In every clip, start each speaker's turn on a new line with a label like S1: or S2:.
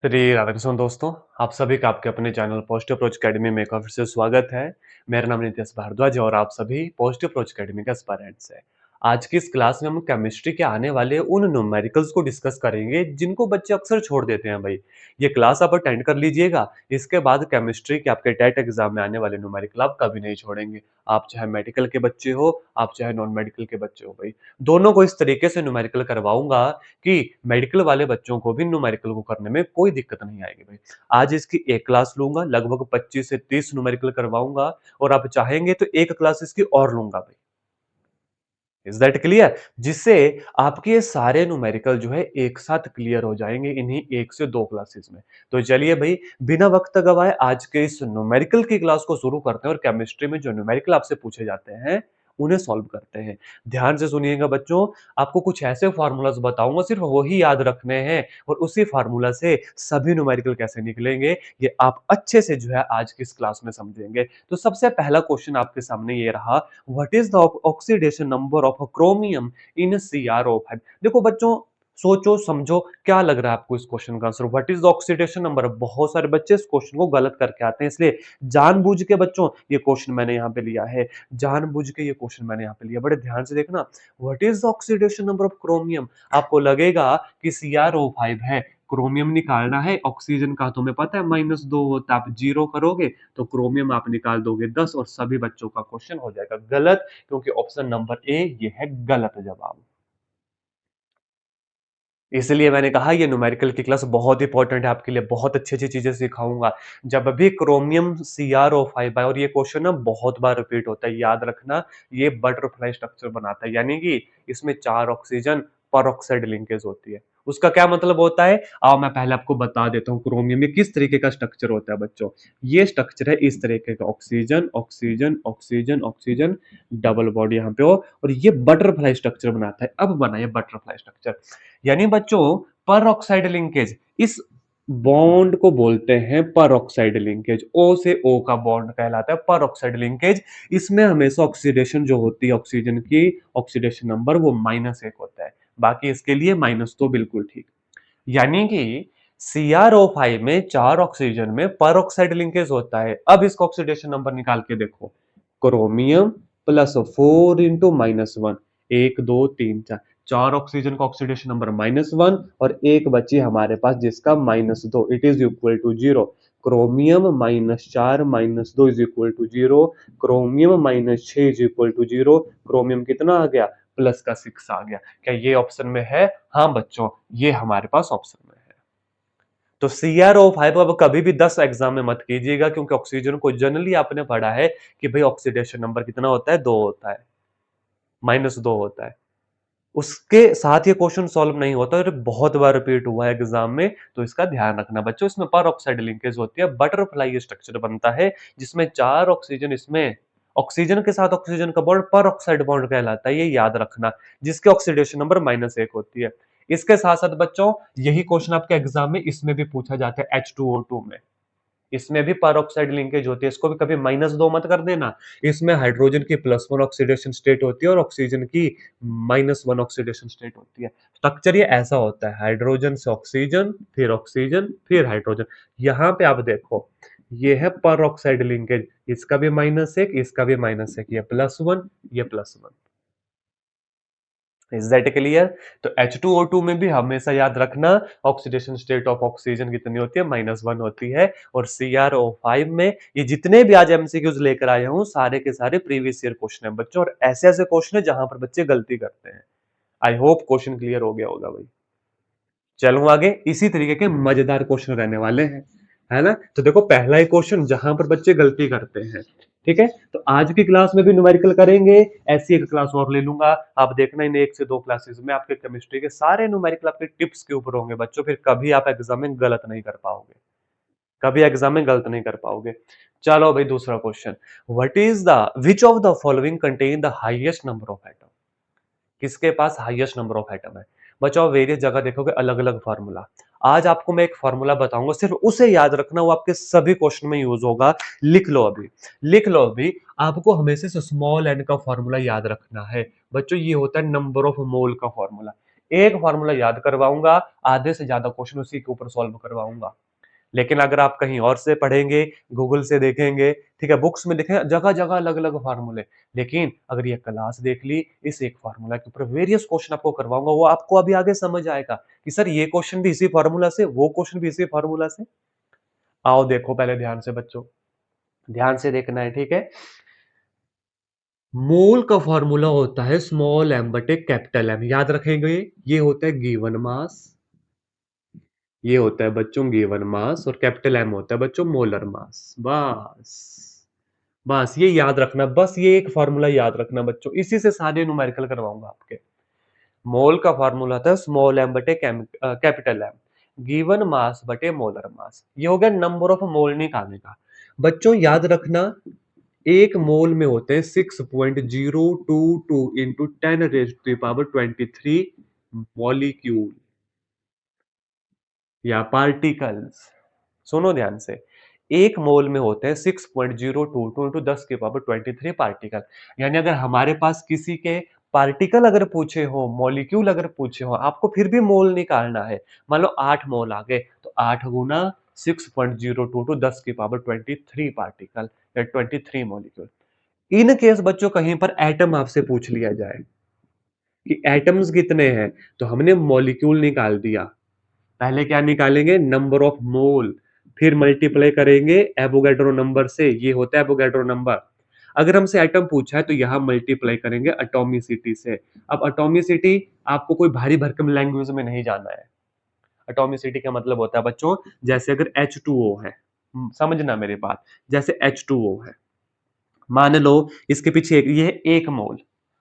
S1: श्री राधाकृष्ण दोस्तों, आप सभी का आपके अपने चैनल पॉजिटिव अप्रोच अकेडमी में एक बार फिर से स्वागत है। मेरा नाम नितेश भारद्वाज है और आप सभी पॉजिटिव अप्रोच अकेडमी के एस्पायरेंट्स हैं। आज की इस क्लास में हम केमिस्ट्री के आने वाले उन न्यूमेरिकल्स को डिस्कस करेंगे जिनको बच्चे अक्सर छोड़ देते हैं भाई। ये क्लास आप अटेंड कर लीजिएगा, इसके बाद केमिस्ट्री के आपके टेट एग्जाम में आने वाले न्यूमेरिकल आप कभी नहीं छोड़ेंगे। आप चाहे मेडिकल के बच्चे हो, आप चाहे नॉन मेडिकल के बच्चे हो भाई, दोनों को इस तरीके से न्यूमेरिकल करवाऊंगा कि मेडिकल वाले बच्चों को भी न्यूमेरिकल को करने में कोई दिक्कत नहीं आएगी भाई। आज इसकी एक क्लास लूंगा, लगभग 25 से 30 न्यूमेरिकल करवाऊंगा और आप चाहेंगे तो एक क्लास इसकी और लूंगा भाई। Is that clear? जिससे आपके ये सारे न्यूमेरिकल जो है एक साथ क्लियर हो जाएंगे इन्हीं एक से दो क्लासेस में। तो चलिए भाई, बिना वक्त गवाए आज के इस न्यूमेरिकल की क्लास को शुरू करते हैं और केमिस्ट्री में जो न्यूमेरिकल आपसे पूछे जाते हैं उन्हें सॉल्व करते हैं। ध्यान से सुनिएगा बच्चों, आपको कुछ ऐसे फार्मूलाज बताऊंगा, सिर्फ वही याद रखने हैं और उसी फार्मूला से सभी न्यूमेरिकल कैसे निकलेंगे ये आप अच्छे से जो है आज की इस क्लास में समझेंगे। तो सबसे पहला क्वेश्चन आपके सामने ये रहा, what is the oxidation number of chromium in CrO5। देखो बच्चों, सोचो समझो, क्या लग रहा है आपको इस क्वेश्चन का answer? What is the oxidation number? बहुत सारे बच्चे इस क्वेश्चन को गलत करके आते हैं, इसलिए जानबूझ के बच्चों ये क्वेश्चन मैंने यहाँ पे लिया है। जानबूझ के ये क्वेश्चन मैंने यहाँ पे लिया, बड़े ध्यान से देखना। What is the oxidation number of chromium? आपको लगेगा कि CrO5 है, क्रोमियम निकालना है, ऑक्सीजन का तुम्हें पता है -2 होता है, आप जीरो करोगे तो क्रोमियम आप निकाल दोगे 10 और सभी बच्चों का क्वेश्चन हो जाएगा गलत, क्योंकि ऑप्शन नंबर ए ये है गलत जवाब। इसलिए मैंने कहा ये न्यूमेरिकल की क्लास बहुत इंपॉर्टेंट है आपके लिए, बहुत अच्छी-अच्छी चीजें सिखाऊंगा। जब भी क्रोमियम CrO5 है और ये क्वेश्चन ना बहुत बार रिपीट होता है, याद रखना, ये बटरफ्लाई स्ट्रक्चर बनाता है, यानी कि इसमें 4 ऑक्सीजन पर ऑक्साइड लिंकेज होती है। उसका क्या मतलब होता है? आओ मैं पहले आपको बता देता हूँ क्रोमियम में किस तरीके का स्ट्रक्चर होता है बच्चों। ये स्ट्रक्चर है इस तरीके का, oxygen oxygen oxygen oxygen, double bond यहाँ पे हो और ये बटरफ्लाई स्ट्रक्चर बनाता है। अब बना ये बटरफ्लाई स्ट्रक्चर, यानी बच्चों पर ऑक्साइड लिंकेज, इस बॉन्ड को बोलते हैं पर ऑक्साइड लिंकेज। ओ से ओ का बॉन्ड कहलाता है पर ऑक्साइड लिंकेज। इसमें हमेशा ऑक्सीडेशन जो होती है ऑक्सीजन की, ऑक्सीडेशन नंबर वो -1 होता है, बाकी इसके लिए माइनस तो बिल्कुल ठीक। यानी कि CrO5 में 4 ऑक्सीजन में पर ऑक्साइड लिंकेज होता है। अब इसका ऑक्सीडेशन नंबर निकाल के देखो, क्रोमियम +4 इंटू -1, 1 2 3 4, 4 ऑक्सीजन का ऑक्सीडेशन नंबर -1 और एक बची हमारे पास जिसका -2, it is equal to 0। Chromium -4 -2 is equal to 0, chromium -6 is equal to 0, chromium कितना आ गया? प्लस का 6 आ गया। क्या ये ऑप्शन में है? हाँ बच्चों, ये हमारे पास ऑप्शन में है। तो CrO5 अब कभी भी 10 एग्जाम में मत कीजिएगा, क्योंकि ऑक्सीजन को जनरली आपने पढ़ा है कि भाई ऑक्सीडेशन नंबर कितना होता है? 2 होता है, -2 होता है। उसके साथ ये क्वेश्चन सॉल्व नहीं होता और बहुत बार रिपीट हुआ है एग्जाम में, तो इसका ध्यान रखना बच्चों। इसमें पर ऑक्साइड लिंकेज होती है, बटरफ्लाई स्ट्रक्चर बनता है जिसमें 4 ऑक्सीजन, इसमें ऑक्सीजन के साथ ऑक्सीजन का बॉन्ड पर ऑक्साइड बॉन्ड कहलाता है, ये याद रखना, जिसके ऑक्सीडेशन नंबर -1 होती है। इसके साथ साथ बच्चों यही क्वेश्चन आपके एग्जाम में इसमें भी पूछा जाता है H2O2 में, इसमें भी पर ऑक्साइड लिंकेज होती है, इसको भी कभी -2 मत कर देना। इसमें हाइड्रोजन की +1 ऑक्सीडेशन स्टेट होती है और ऑक्सीजन की -1 ऑक्सीडेशन स्टेट होती है। स्ट्रक्चर ये ऐसा होता है, हाइड्रोजन से ऑक्सीजन फिर हाइड्रोजन। यहाँ पे आप देखो, ये है पर ऑक्साइड लिंकेज, इसका भी -1, इसका भी -1, ये +1, ये +1। Is that clear? तो H2O2 में भी हमेशा याद रखना, ऑक्सीडेशन स्टेट ऑफ ऑक्सीजन कितनी होती है? -1 होती है। और CrO5 में ये जितने भी आज एमसीक्यूज लेकर आए हूं, सारे के सारे प्रीवियस ईयर क्वेश्चन है बच्चों, और ऐसे ऐसे क्वेश्चन है जहां पर बच्चे गलती करते हैं। आई होप क्वेश्चन क्लियर हो गया होगा भाई। चलूं आगे, इसी तरीके के मजेदार क्वेश्चन रहने वाले हैं, है ना? तो देखो पहला ही क्वेश्चन जहां पर बच्चे गलती करते हैं, ठीक है? तो आज की क्लास में भी न्यूमेरिकल करेंगे, ऐसी एक क्लास और ले लूंगा। आप देखना इन 1 से 2 क्लासेस में आपके केमिस्ट्री के सारे न्यूमेरिकल आपके टिप्स के ऊपर होंगे बच्चों, फिर कभी आप एग्जाम में गलत नहीं कर पाओगे, कभी एग्जाम में गलत नहीं कर पाओगे। चलो भाई, दूसरा question, what is the which of the following contain the highest number of atom? किसके पास हाईएस्ट नंबर ऑफ एटम है? बच्चों आप वेरियस जगह देखोगे अलग अलग फार्मूला, आज आपको मैं एक फार्मूला बताऊंगा, सिर्फ उसे याद रखना, वो आपके सभी क्वेश्चन में यूज होगा। लिख लो अभी, लिख लो अभी। आपको हमेशा से स्मॉल एन का फार्मूला याद रखना है बच्चों, ये होता है नंबर ऑफ मोल का फार्मूला। एक फार्मूला याद करवाऊंगा, आधे से ज्यादा क्वेश्चन उसी के ऊपर सॉल्व करवाऊंगा। लेकिन अगर आप कहीं और से पढ़ेंगे, गूगल से देखेंगे, ठीक है, बुक्स में देखें, जगह जगह अलग अलग फार्मूले। लेकिन अगर ये क्लास देख ली, इस एक फार्मूला के ऊपर वेरियस क्वेश्चन आपको करवाऊंगा, वो आपको अभी आगे समझ आएगा कि सर ये क्वेश्चन भी इसी फार्मूला से, वो क्वेश्चन भी इसी फार्मूला से। आओ देखो पहले ध्यान से बच्चों, ध्यान से देखना है, ठीक है। मोल का फॉर्मूला होता है स्मॉल एम बटे कैपिटल एम, याद रखेंगे। ये होता है गिवन मास, ये होता है बच्चों गिवन मास, और कैपिटल एम होता है बच्चों मोलर मास। बस बस ये याद रखना, बस ये एक फॉर्मूला याद रखना बच्चों, इसी से सारे न्यूमेरिकल करवाऊंगा आपके। मोल का फॉर्मूला था स्मॉल एम बटे कैपिटल एम, गिवन मास बटे मोलर मास। ये हो गया नंबर ऑफ मोल निकालने का। बच्चों याद रखना, एक मोल में होते हैं 6.022 इंटू 10⁻23 मॉलिक्यूल या पार्टिकल्स। सुनो ध्यान से, एक मोल में होते हैं 6.022 इंटू 10⁻23 पार्टिकल। यानी अगर हमारे पास किसी के पार्टिकल अगर पूछे हो, मॉलिक्यूल अगर पूछे हो, आपको फिर भी मोल निकालना है। मान लो 8 मोल आ गए, तो 8 गुना 6.022 10⁻23 पार्टिकल या 23 मॉलिक्यूल। इन केस बच्चों कहीं पर एटम आपसे पूछ लिया जाए कि एटम्स कितने हैं, तो हमने मॉलिक्यूल निकाल दिया। पहले क्या निकालेंगे, नंबर ऑफ मोल, फिर मल्टीप्लाई करेंगे एवोगैड्रो नंबर से, ये होता है एवोगैड्रो नंबर। अगर हमसे एटम पूछा है तो यहां मल्टीप्लाई करेंगे एटॉमिसिटी से। अब एटॉमिसिटी आपको कोई भारी भरकम लैंग्वेज में नहीं जाना है। एटॉमिसिटी का मतलब होता है बच्चों, जैसे अगर H2O है, समझना मेरी बात, जैसे H2O है, मान लो इसके पीछे ये है एक मोल,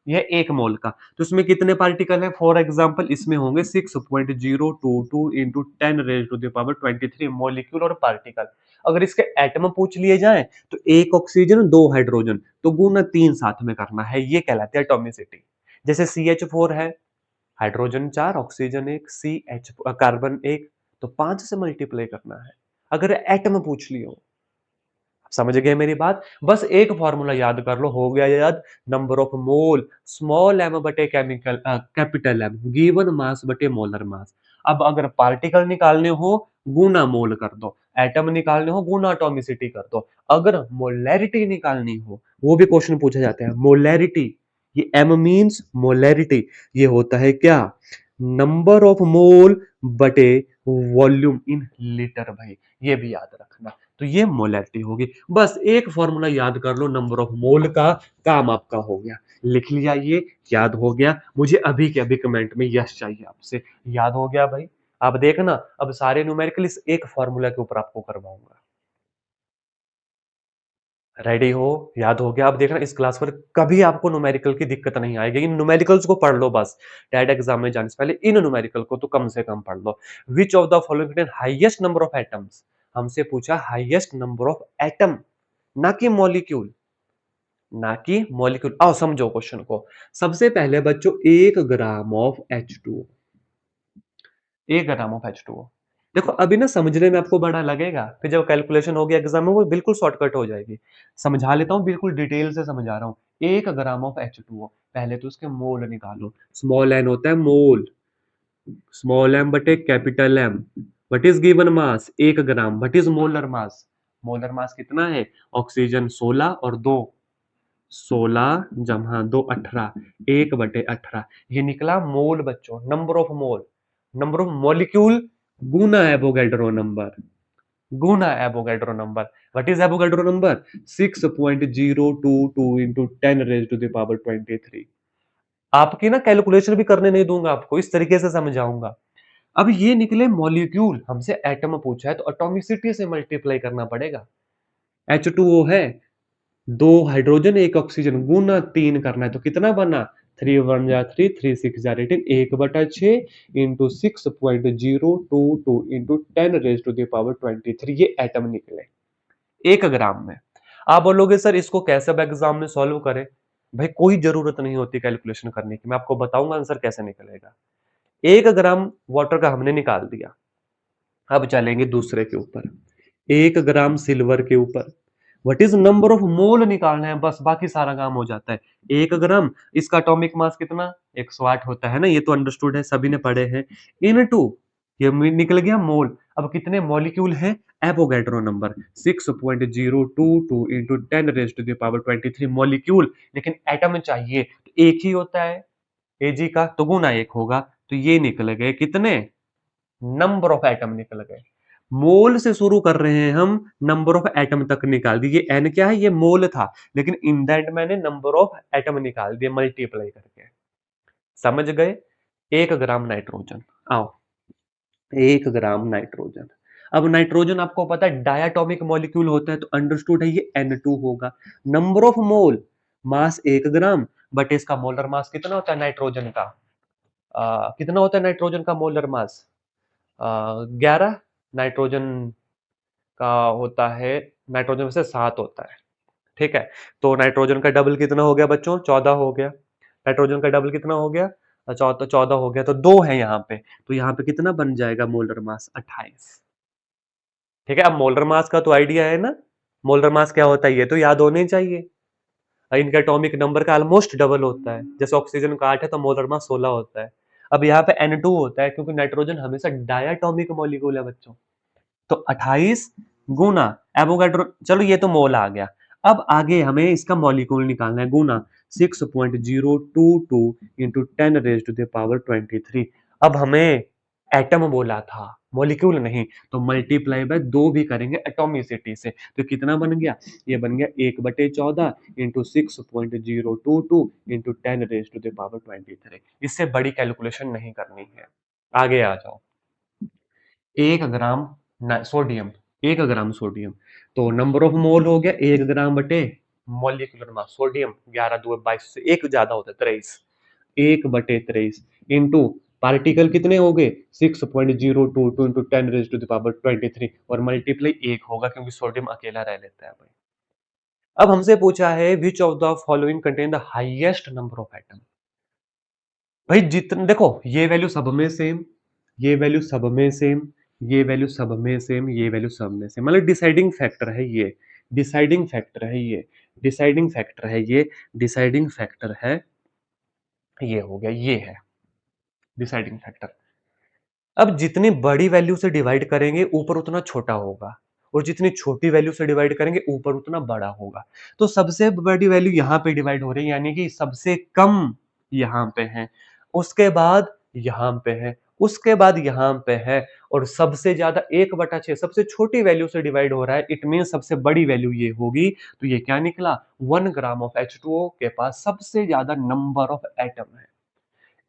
S1: ये एक मोल का, तो इसमें कितने पार्टिकल हैं, फॉर एग्जांपल इसमें होंगे 6.022 इंटू 10⁻23 मॉलिक्यूल और पार्टिकल। अगर इसके एटम पूछ लिए जाए तो एक ऑक्सीजन दो हाइड्रोजन, तो गुना 3 साथ में करना है, ये कहलाती है एटॉमिसिटी। जैसे CH4 है, हाइड्रोजन 4 ऑक्सीजन 1 CH कार्बन 1, तो 5 से मल्टीप्लाई करना है अगर एटम पूछ लियो। समझ गए मेरी बात। बस एक फॉर्मूला याद कर लो, हो गया याद, number of mole small M बटे chemical capital M given mass बटे मोलर मास। अब अगर पार्टिकल निकालने हो गुना मोल कर दो, एटम निकालने हो गुना एटॉमिसिटी कर दो। अगर मोलैरिटी निकालनी हो, वो भी क्वेश्चन पूछा जाता है, मोलैरिटी, ये एम मींस मोलैरिटी, ये होता है क्या, नंबर ऑफ मोल बटे वॉल्यूम इन लीटर भाई, ये भी याद रखना। तो ये मोलैरिटी होगी। बस एक फॉर्मूला याद कर लो नंबर ऑफ मोल का, काम आपका हो गया। लिख लिया, ये याद हो गया। मुझे अभी के अभी कमेंट में यस चाहिए आपसे। याद हो गया भाई। आप देखना, अब सारे न्यूमेरिकल इस एक फॉर्मूला के ऊपर आपको करवाऊंगा। रेडी हो, याद हो गया। अब देखना इस क्लास पर कभी आपको न्यूमेरिकल की दिक्कत नहीं आएगी। इन न्यूमेरिकल्स को पढ़ लो बस, टैट एग्जाम में जाने से पहले इन न्यूमेरिकल को तो कम से कम पढ़ लो। Which of the following contain highest number of atoms, हमसे पूछा हाईएस्ट नंबर ऑफ एटम, ना कि मॉलिक्यूल, ना कि मॉलिक्यूल। आओ समझो क्वेश्चन को। सबसे पहले बच्चों 1 gram of H2O, 1 gram of H2O। देखो अभी ना समझने में आपको बड़ा लगेगा, फिर जब कैलकुलेशन होगी एग्जाम में वो बिल्कुल शॉर्टकट हो जाएगी। समझा लेता हूँ, बिल्कुल डिटेल से समझा रहा हूँ। 1 ग्राम ऑफ H2O, पहले तो उसके मोल निकालो। स्मॉल एन होता है मोल, स्मॉल एम बटे capital M, what is given mass 1 gram, what is molar mass, molar mass कितना है, ऑक्सीजन 16 और 2, 16 जमा 2 18, 1/18, ये निकला मोल बच्चों, number of mole. Number of molecule Guna Avogadro number, Guna Avogadro number. What is Avogadro number, 6.022 into 10⁻23। आपकी ना calculation भी करने नहीं दूंगा आपको, इस तरीके से समझाऊंगा। अब ये निकले मॉलिक्यूल, हमसे एटम पूछा है तो एटॉमिसिटी से मल्टीप्लाई करना पड़ेगा। H2O है, 2 हाइड्रोजन 1 ऑक्सीजन, गुना 3 करना है, तो कितना बना, 3 1 जा 3, 3 6 जा 18, 1/6 इंटू 6.022 इंटू 10⁻23, ये एटम निकले 1 ग्राम में। आप बोलोगे सर इसको कैसे अब एग्जाम में सॉल्व करें, भाई कोई जरूरत नहीं होती कैलकुलेशन करने की, मैं आपको बताऊंगा आंसर कैसे निकलेगा। 1 ग्राम वाटर का हमने निकाल दिया। अब चलेंगे दूसरे के ऊपर, 1 ग्राम सिल्वर के ऊपर। व्हाट इज नंबर ऑफ मोल निकालना है, बस बाकी सारा काम हो जाता है। 1 ग्राम, इसका एटॉमिक मास कितना, 108 होता है ना, ये तो अंडरस्टूड है, सभी ने पढ़े हैं। इनटू ये निकल गया मोल। अब कितने मॉलिक्यूल हैं? Avogadro number 6.022 into 10⁻23 molecule. लेकिन एटम चाहिए तो एक ही होता है, Ag का तो गुना एक होगा, तो ये निकल गए कितने? नंबर ऑफ एटम निकल गए। मोल से शुरू कर रहे हैं हम, नंबर ऑफ एटम तक निकाल दिए। एन क्या है? ये मोल था, लेकिन इन दैट मैंने नंबर ऑफ एटम निकाल दिए मल्टीप्लाई करके। समझ गए? 1 ग्राम नाइट्रोजन। आओ, 1 ग्राम नाइट्रोजन। अब नाइट्रोजन आपको पता है डायटोमिक मॉलिक्यूल होता है, तो अंडरस्टूड है ये N2 होगा। Number of mole, mass 1 gram, but इसका मोलर मास कितना होता है नाइट्रोजन का? कितना होता है नाइट्रोजन का मोलर मास? 11। नाइट्रोजन का होता है, नाइट्रोजन में से 7 होता है। ठीक है, तो नाइट्रोजन का डबल कितना हो गया बच्चों? 14 हो गया। नाइट्रोजन का डबल कितना हो गया? 14 हो गया, तो 2 है यहाँ पे, तो यहाँ पे कितना बन जाएगा मोलर मास? 28। ठीक है, अब मोलर मास का तो आइडिया है ना, मोलर मास क्या होता है ये तो याद होने चाहिए। इनका एटॉमिक नंबर का ऑलमोस्ट डबल होता है, जैसे ऑक्सीजन का 8 है तो मोलर मास 16 होता है। अब यहाँ पे N2 होता है, क्योंकि नाइट्रोजन हमेशा डायटोमिक मॉलिक्यूल है बच्चों। तो 28 गुना एवोगाड्रो, चलो ये तो मोल आ गया। अब आगे हमें इसका मॉलिक्यूल निकालना है, गुना 6.022 इंटू 10⁻23। अब हमें एटम बोला था, मॉलिक्यूल नहीं, तो मल्टीप्लाई बाय 2 भी करेंगे एटॉमिसिटी से, तो कितना बन गया? ये बन गया 1/14 इंटू 6.022 इंटू 10⁻23। इससे बड़ी कैलकुलेशन नहीं करनी है। आगे आ जाओ। 1 ग्राम सोडियम, 1 ग्राम सोडियम, तो नंबर ऑफ मोल हो गया 1 ग्राम बटे मॉलिक्यूलर मास। सोडियम 11 2 22 से एक ज्यादा होता है 23, 1/23 इंटू पार्टिकल कितने हो गए? 6.022 इंटू 10⁻23 और मल्टीप्लाई 1 होगा, क्योंकि सोडियम अकेला रह लेता है भाई। अब हमसे पूछा है विच of the following contain the highest number of atom. भाई जितने देखो, ये वैल्यू सब में सेम, ये वैल्यू सब में सेम, ये वैल्यू सब में सेम, ये वैल्यू सब में सेम, मतलब डिसाइडिंग फैक्टर है ये, डिसाइडिंग फैक्टर है ये, डिसाइडिंग फैक्टर है ये, डिसाइडिंग फैक्टर है ये, हो गया ये है डिसाइडिंग फैक्टर। अब जितनी बड़ी वैल्यू से डिवाइड करेंगे ऊपर उतना छोटा होगा, और जितनी छोटी वैल्यू से डिवाइड करेंगे ऊपर उतना बड़ा होगा। तो सबसे बड़ी वैल्यू यहाँ पे डिवाइड हो रही है, यानी कि सबसे कम यहाँ पे है, उसके बाद यहाँ पे है, उसके बाद यहाँ पे है, और सबसे ज्यादा 1/6 सबसे छोटी वैल्यू से डिवाइड हो रहा है। इट मीन सबसे बड़ी वैल्यू ये होगी, तो ये क्या निकला? 1 ग्राम ऑफ H2O के पास सबसे ज्यादा नंबर ऑफ एटम है।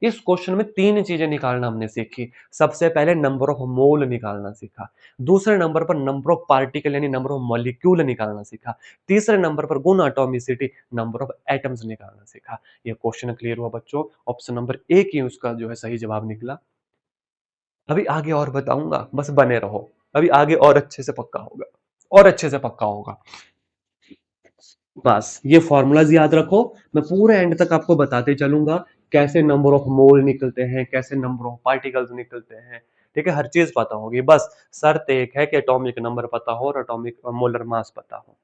S1: इस क्वेश्चन में 3 चीजें निकालना हमने सीखी। सबसे पहले नंबर ऑफ मोल निकालना सीखा, दूसरे नंबर पर नंबर ऑफ पार्टिकल यानी नंबर ऑफ मॉलिक्यूल निकालना सीखा, तीसरे नंबर पर गुण एटॉमिसिटी नंबर ऑफ एटम्स निकालना सीखा। ये क्वेश्चन क्लियर हुआ बच्चों? ऑप्शन नंबर ए की उसका जो है सही जवाब निकला। अभी आगे और बताऊंगा, बस बने रहो, अभी आगे और अच्छे से पक्का होगा, और अच्छे से पक्का होगा। बस ये फॉर्मूलाज याद रखो, मैं पूरे एंड तक आपको बताते चलूंगा कैसे नंबर ऑफ मोल निकलते हैं, कैसे नंबर ऑफ पार्टिकल्स निकलते हैं। ठीक है, हर चीज पता होगी, बस शर्त एक है कि एटॉमिक नंबर पता हो और एटॉमिक मोलर मास पता हो,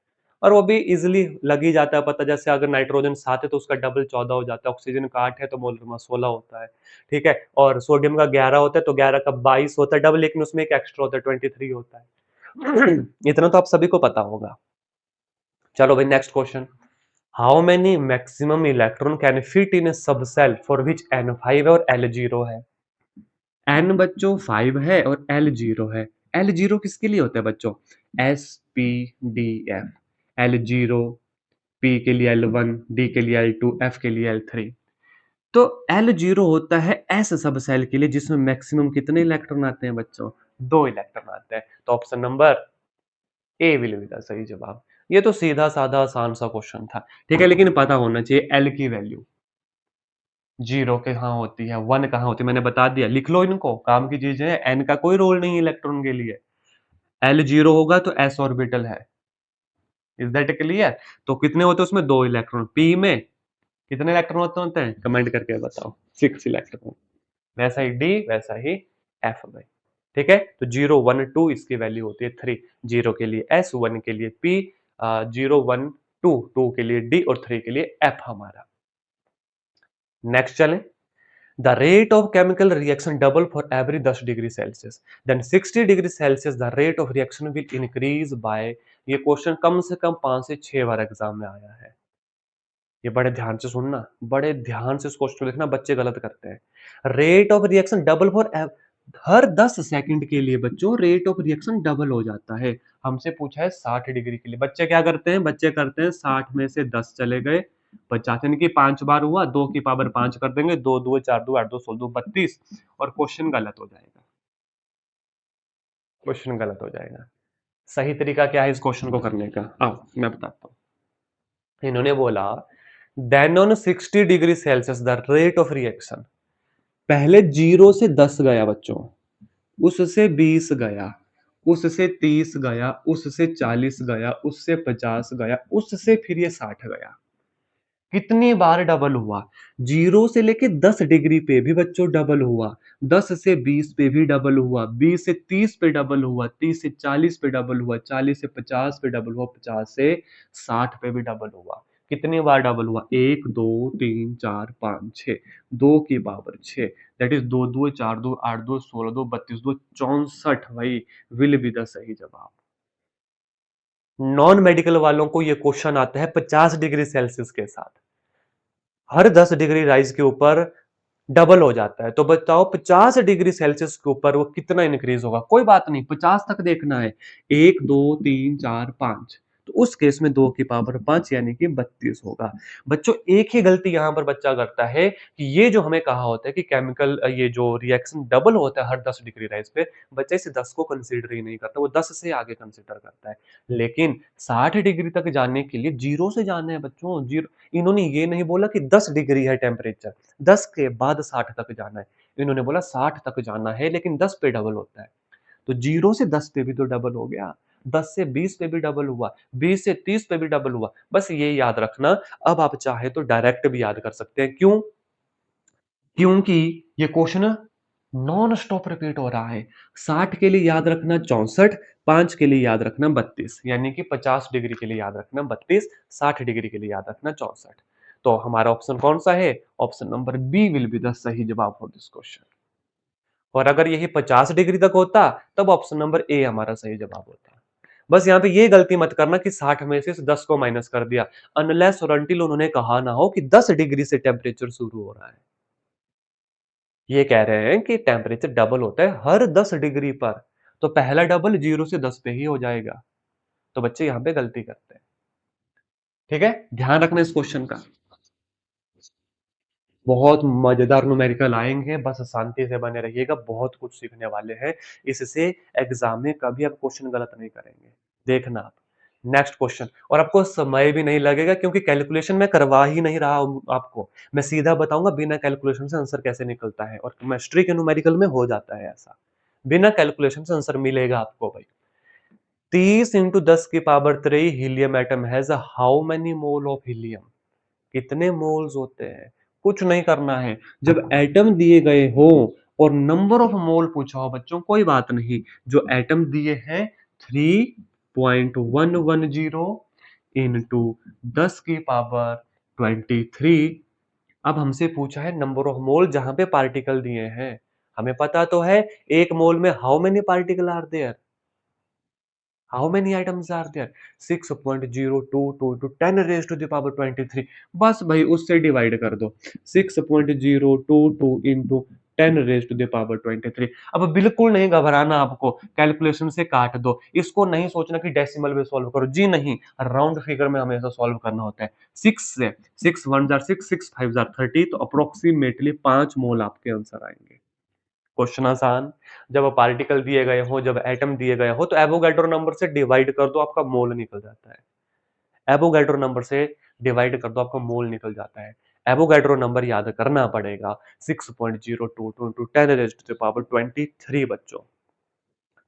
S1: और वो भी इजिली लग ही जाता है पता। जैसे अगर नाइट्रोजन 7 है तो उसका डबल 14 हो जाता है, ऑक्सीजन का 8 है तो मोलर मास 16 होता है। ठीक है, और सोडियम का 11 होता है तो 11 का 22 होता है डबल, लेकिन उसमें एक एक्स्ट्रा होता है 23 होता है। इतना तो आप सभी को पता होगा। चलो भाई next question. How many maximum electron can fit in a subshell for which N5 और L0 है? N बच्चों 5 है और L0 है। L0 किसके लिए होता है बच्चों? S P D F। L0 P के लिए L1, D के लिए L2, F के लिए L3। तो L0 होता है एस सब सेल के लिए, जिसमें मैक्सिमम कितने इलेक्ट्रॉन आते हैं बच्चों? 2 इलेक्ट्रॉन आते हैं, तो option number A will be the सही जवाब। ये तो सीधा साधा आसान सा क्वेश्चन था। ठीक है, लेकिन पता होना चाहिए एल की वैल्यू 0 कहाँ होती है, 1 कहाँ होती है, मैंने बता दिया, लिख लो इनको, काम की चीजें हैं। एन का कोई रोल नहीं है इलेक्ट्रॉन के लिए। L0 होगा तो s ऑर्बिटल है। Is that clear? तो कितने होते हैं उसमें? 2 इलेक्ट्रॉन। पी में कितने इलेक्ट्रॉन होते हैं? कमेंट करके बताओ। 6 इलेक्ट्रॉन। वैसा ही डी, वैसा ही एफ में। ठीक है, तो 0 1 2 इसकी वैल्यू होती है 3। 0 के लिए एस, 1 के लिए पी, 0 1 2 2 के लिए डी और 3 के लिए एफ हमारा। नेक्स्ट चलें। The rate of chemical reaction double for every 10 degree Celsius, then 60 degree Celsius the rate of reaction will increase by. ये क्वेश्चन कम से कम 5 से 6 बार एग्जाम में आया है। ये बड़े ध्यान से सुनना, बड़े ध्यान से इस क्वेश्चन को देखना, बच्चे गलत करते हैं। Rate of reaction double for her 10 second के लिए बच्चों रेट ऑफ रिएक्शन डबल हो जाता है। हमसे पूछा है 60 डिग्री के लिए, बच्चे क्या करते हैं, बच्चे करते हैं 60 में से 10 चले गए 50, यानी कि 5 बार हुआ, 2 की पावर 5 कर देंगे, 2 2 4 2 8 2 16 2 32, और क्वेश्चन गलत हो जाएगा। क्वेश्चन गलत हो जाएगा। सही तरीका क्या है इस क्वेश्चन को करने का, आओ मैं बताता हूं। इन्होंने बोला then on 60 degree Celsius the rate of reaction, पहले 0 से 10 गया बच्चों, उससे 20 गया, उससे 30 गया, उससे 40 गया, उससे 50 गया, उससे फिर ये 60 गया। कितनी बार डबल हुआ? 0 से लेके 10 डिग्री पे भी बच्चों डबल हुआ, 10 से 20 पे भी डबल हुआ, 20 से 30 पे डबल हुआ, 30 से 40 पे डबल हुआ, 40 से 50 पे डबल हुआ, 50 से 60 पे भी डबल हुआ। कितनी बार डबल हुआ? 1 2 3 4 5 6, 2 की पावर 6, दैट इज 2 2 4 2 8 2 16 2 32 2 64 भाई, विल बी द सही जवाब। नॉन मेडिकल वालों को ये क्वेश्चन आता है 50 डिग्री सेल्सियस के साथ, हर 10 डिग्री राइज के ऊपर डबल हो जाता है। तो बताओ 50 डिग्री सेल्सियस के ऊपर वो कितना इंक्रीज होगा? कोई बात नहीं, 50 तक देखना है, 1 2 3 4 5, तो उस केस में 2 की पावर 5 यानी कि 32 होगा। बच्चों एक ही गलती यहां पर बच्चा करता है कि ये जो हमें कहा होता है कि केमिकल ये जो रिएक्शन डबल होता है हर 10 डिग्री राइज पे, बच्चा इसे 10 को कंसीडर ही नहीं करता, वो 10 से आगे कंसीडर करता है। लेकिन 60 डिग्री तक जाने के लिए 0 से जाना है बच्चों, जीरो। इन्होंने ये नहीं बोला कि 10 डिग्री है टेम्परेचर, 10 के बाद 60 तक जाना है। इन्होंने बोला 60 तक जाना है लेकिन 10 पे डबल होता है। तो 0 से 10 पे भी तो डबल हो गया, 10 से 20 पे भी डबल हुआ, 20 से 30 पे भी डबल हुआ। बस ये याद रखना। अब आप चाहे तो डायरेक्ट भी याद कर सकते हैं। क्यों? क्योंकि ये क्वेश्चन नॉन स्टॉप रिपीट हो रहा है। 60 के लिए याद रखना 64, 5 के लिए याद रखना 32, यानी कि 50 डिग्री के लिए याद रखना 32, 60 डिग्री के लिए याद रखना 64। तो हमारा ऑप्शन कौन सा है? Option number B will be the सही जवाब फॉर दिस क्वेश्चन। और अगर यही 50 डिग्री तक होता तब ऑप्शन नंबर ए हमारा सही जवाब होता। बस यहाँ पे ये गलती मत करना कि 60 में से 10 को माइनस कर दिया, अनलेस और अनटिल उन्होंने कहा ना हो कि 10 डिग्री से टेम्परेचर शुरू हो रहा है। ये कह रहे हैं कि टेम्परेचर डबल होता है हर 10 डिग्री पर, तो पहला डबल 0 से 10 पे ही हो जाएगा। तो बच्चे यहाँ पे गलती करते हैं। ठीक है, ध्यान रखना इस क्वेश्चन का। बहुत मजेदार न्यूमेरिकल आएंगे, बस शांति से बने रहिएगा, बहुत कुछ सीखने वाले हैं। इससे एग्जाम में कभी आप क्वेश्चन गलत नहीं करेंगे, देखना आप। नेक्स्ट क्वेश्चन, और आपको समय भी नहीं लगेगा क्योंकि कैलकुलेशन मैं करवा ही नहीं रहा हूं आपको, मैं सीधा बताऊंगा बिना कैलकुलेशन से आंसर कैसे निकलता है, और केमिस्ट्री के न्यूमेरिकल में हो जाता है ऐसा, बिना कैलकुलेशन से आंसर मिलेगा आपको भाई। 30 इंटू 10 की power 3 helium atom has how many mole of helium? कितने मोल्स होते हैं? कुछ नहीं करना है, जब एटम दिए गए हो और नंबर ऑफ मोल पूछा हो बच्चों, कोई बात नहीं, जो एटम दिए हैं 3.110 इंटू 10 की पावर 23। अब हमसे पूछा है नंबर ऑफ मोल जहां पे पार्टिकल दिए हैं, हमें पता तो है एक मोल में how many particle are there, how many items are there, 6.022 into 10 raised to the power 23। बस भाई उससे डिवाइड कर दो, 6.022 into 10 raised to the power 23। अब बिल्कुल नहीं घबराना आपको, कैलकुलेशन से काट दो, इसको नहीं सोचना कि डेसिमल में सॉल्व करो, जी नहीं, राउंड फिगर में हमेशा सॉल्व करना होता है। 6 से 6 1 जार 6, 6 5 जार 30, तो अप्रोक्सीमेटली 5 मोल आपके आंसर आएंगे। क्वेश्चन आसान। जब पार्टिकल दिए गए हो, जब एटम दिए गए हो, तो एवोगैड्रो नंबर से डिवाइड कर दो, आपका मोल निकल जाता है। एवोगैड्रो नंबर से डिवाइड कर दो, आपका मोल निकल जाता है। एवोगैड्रो नंबर याद करना पड़ेगा, 6.022 into 10 raised to the power 23 बच्चों,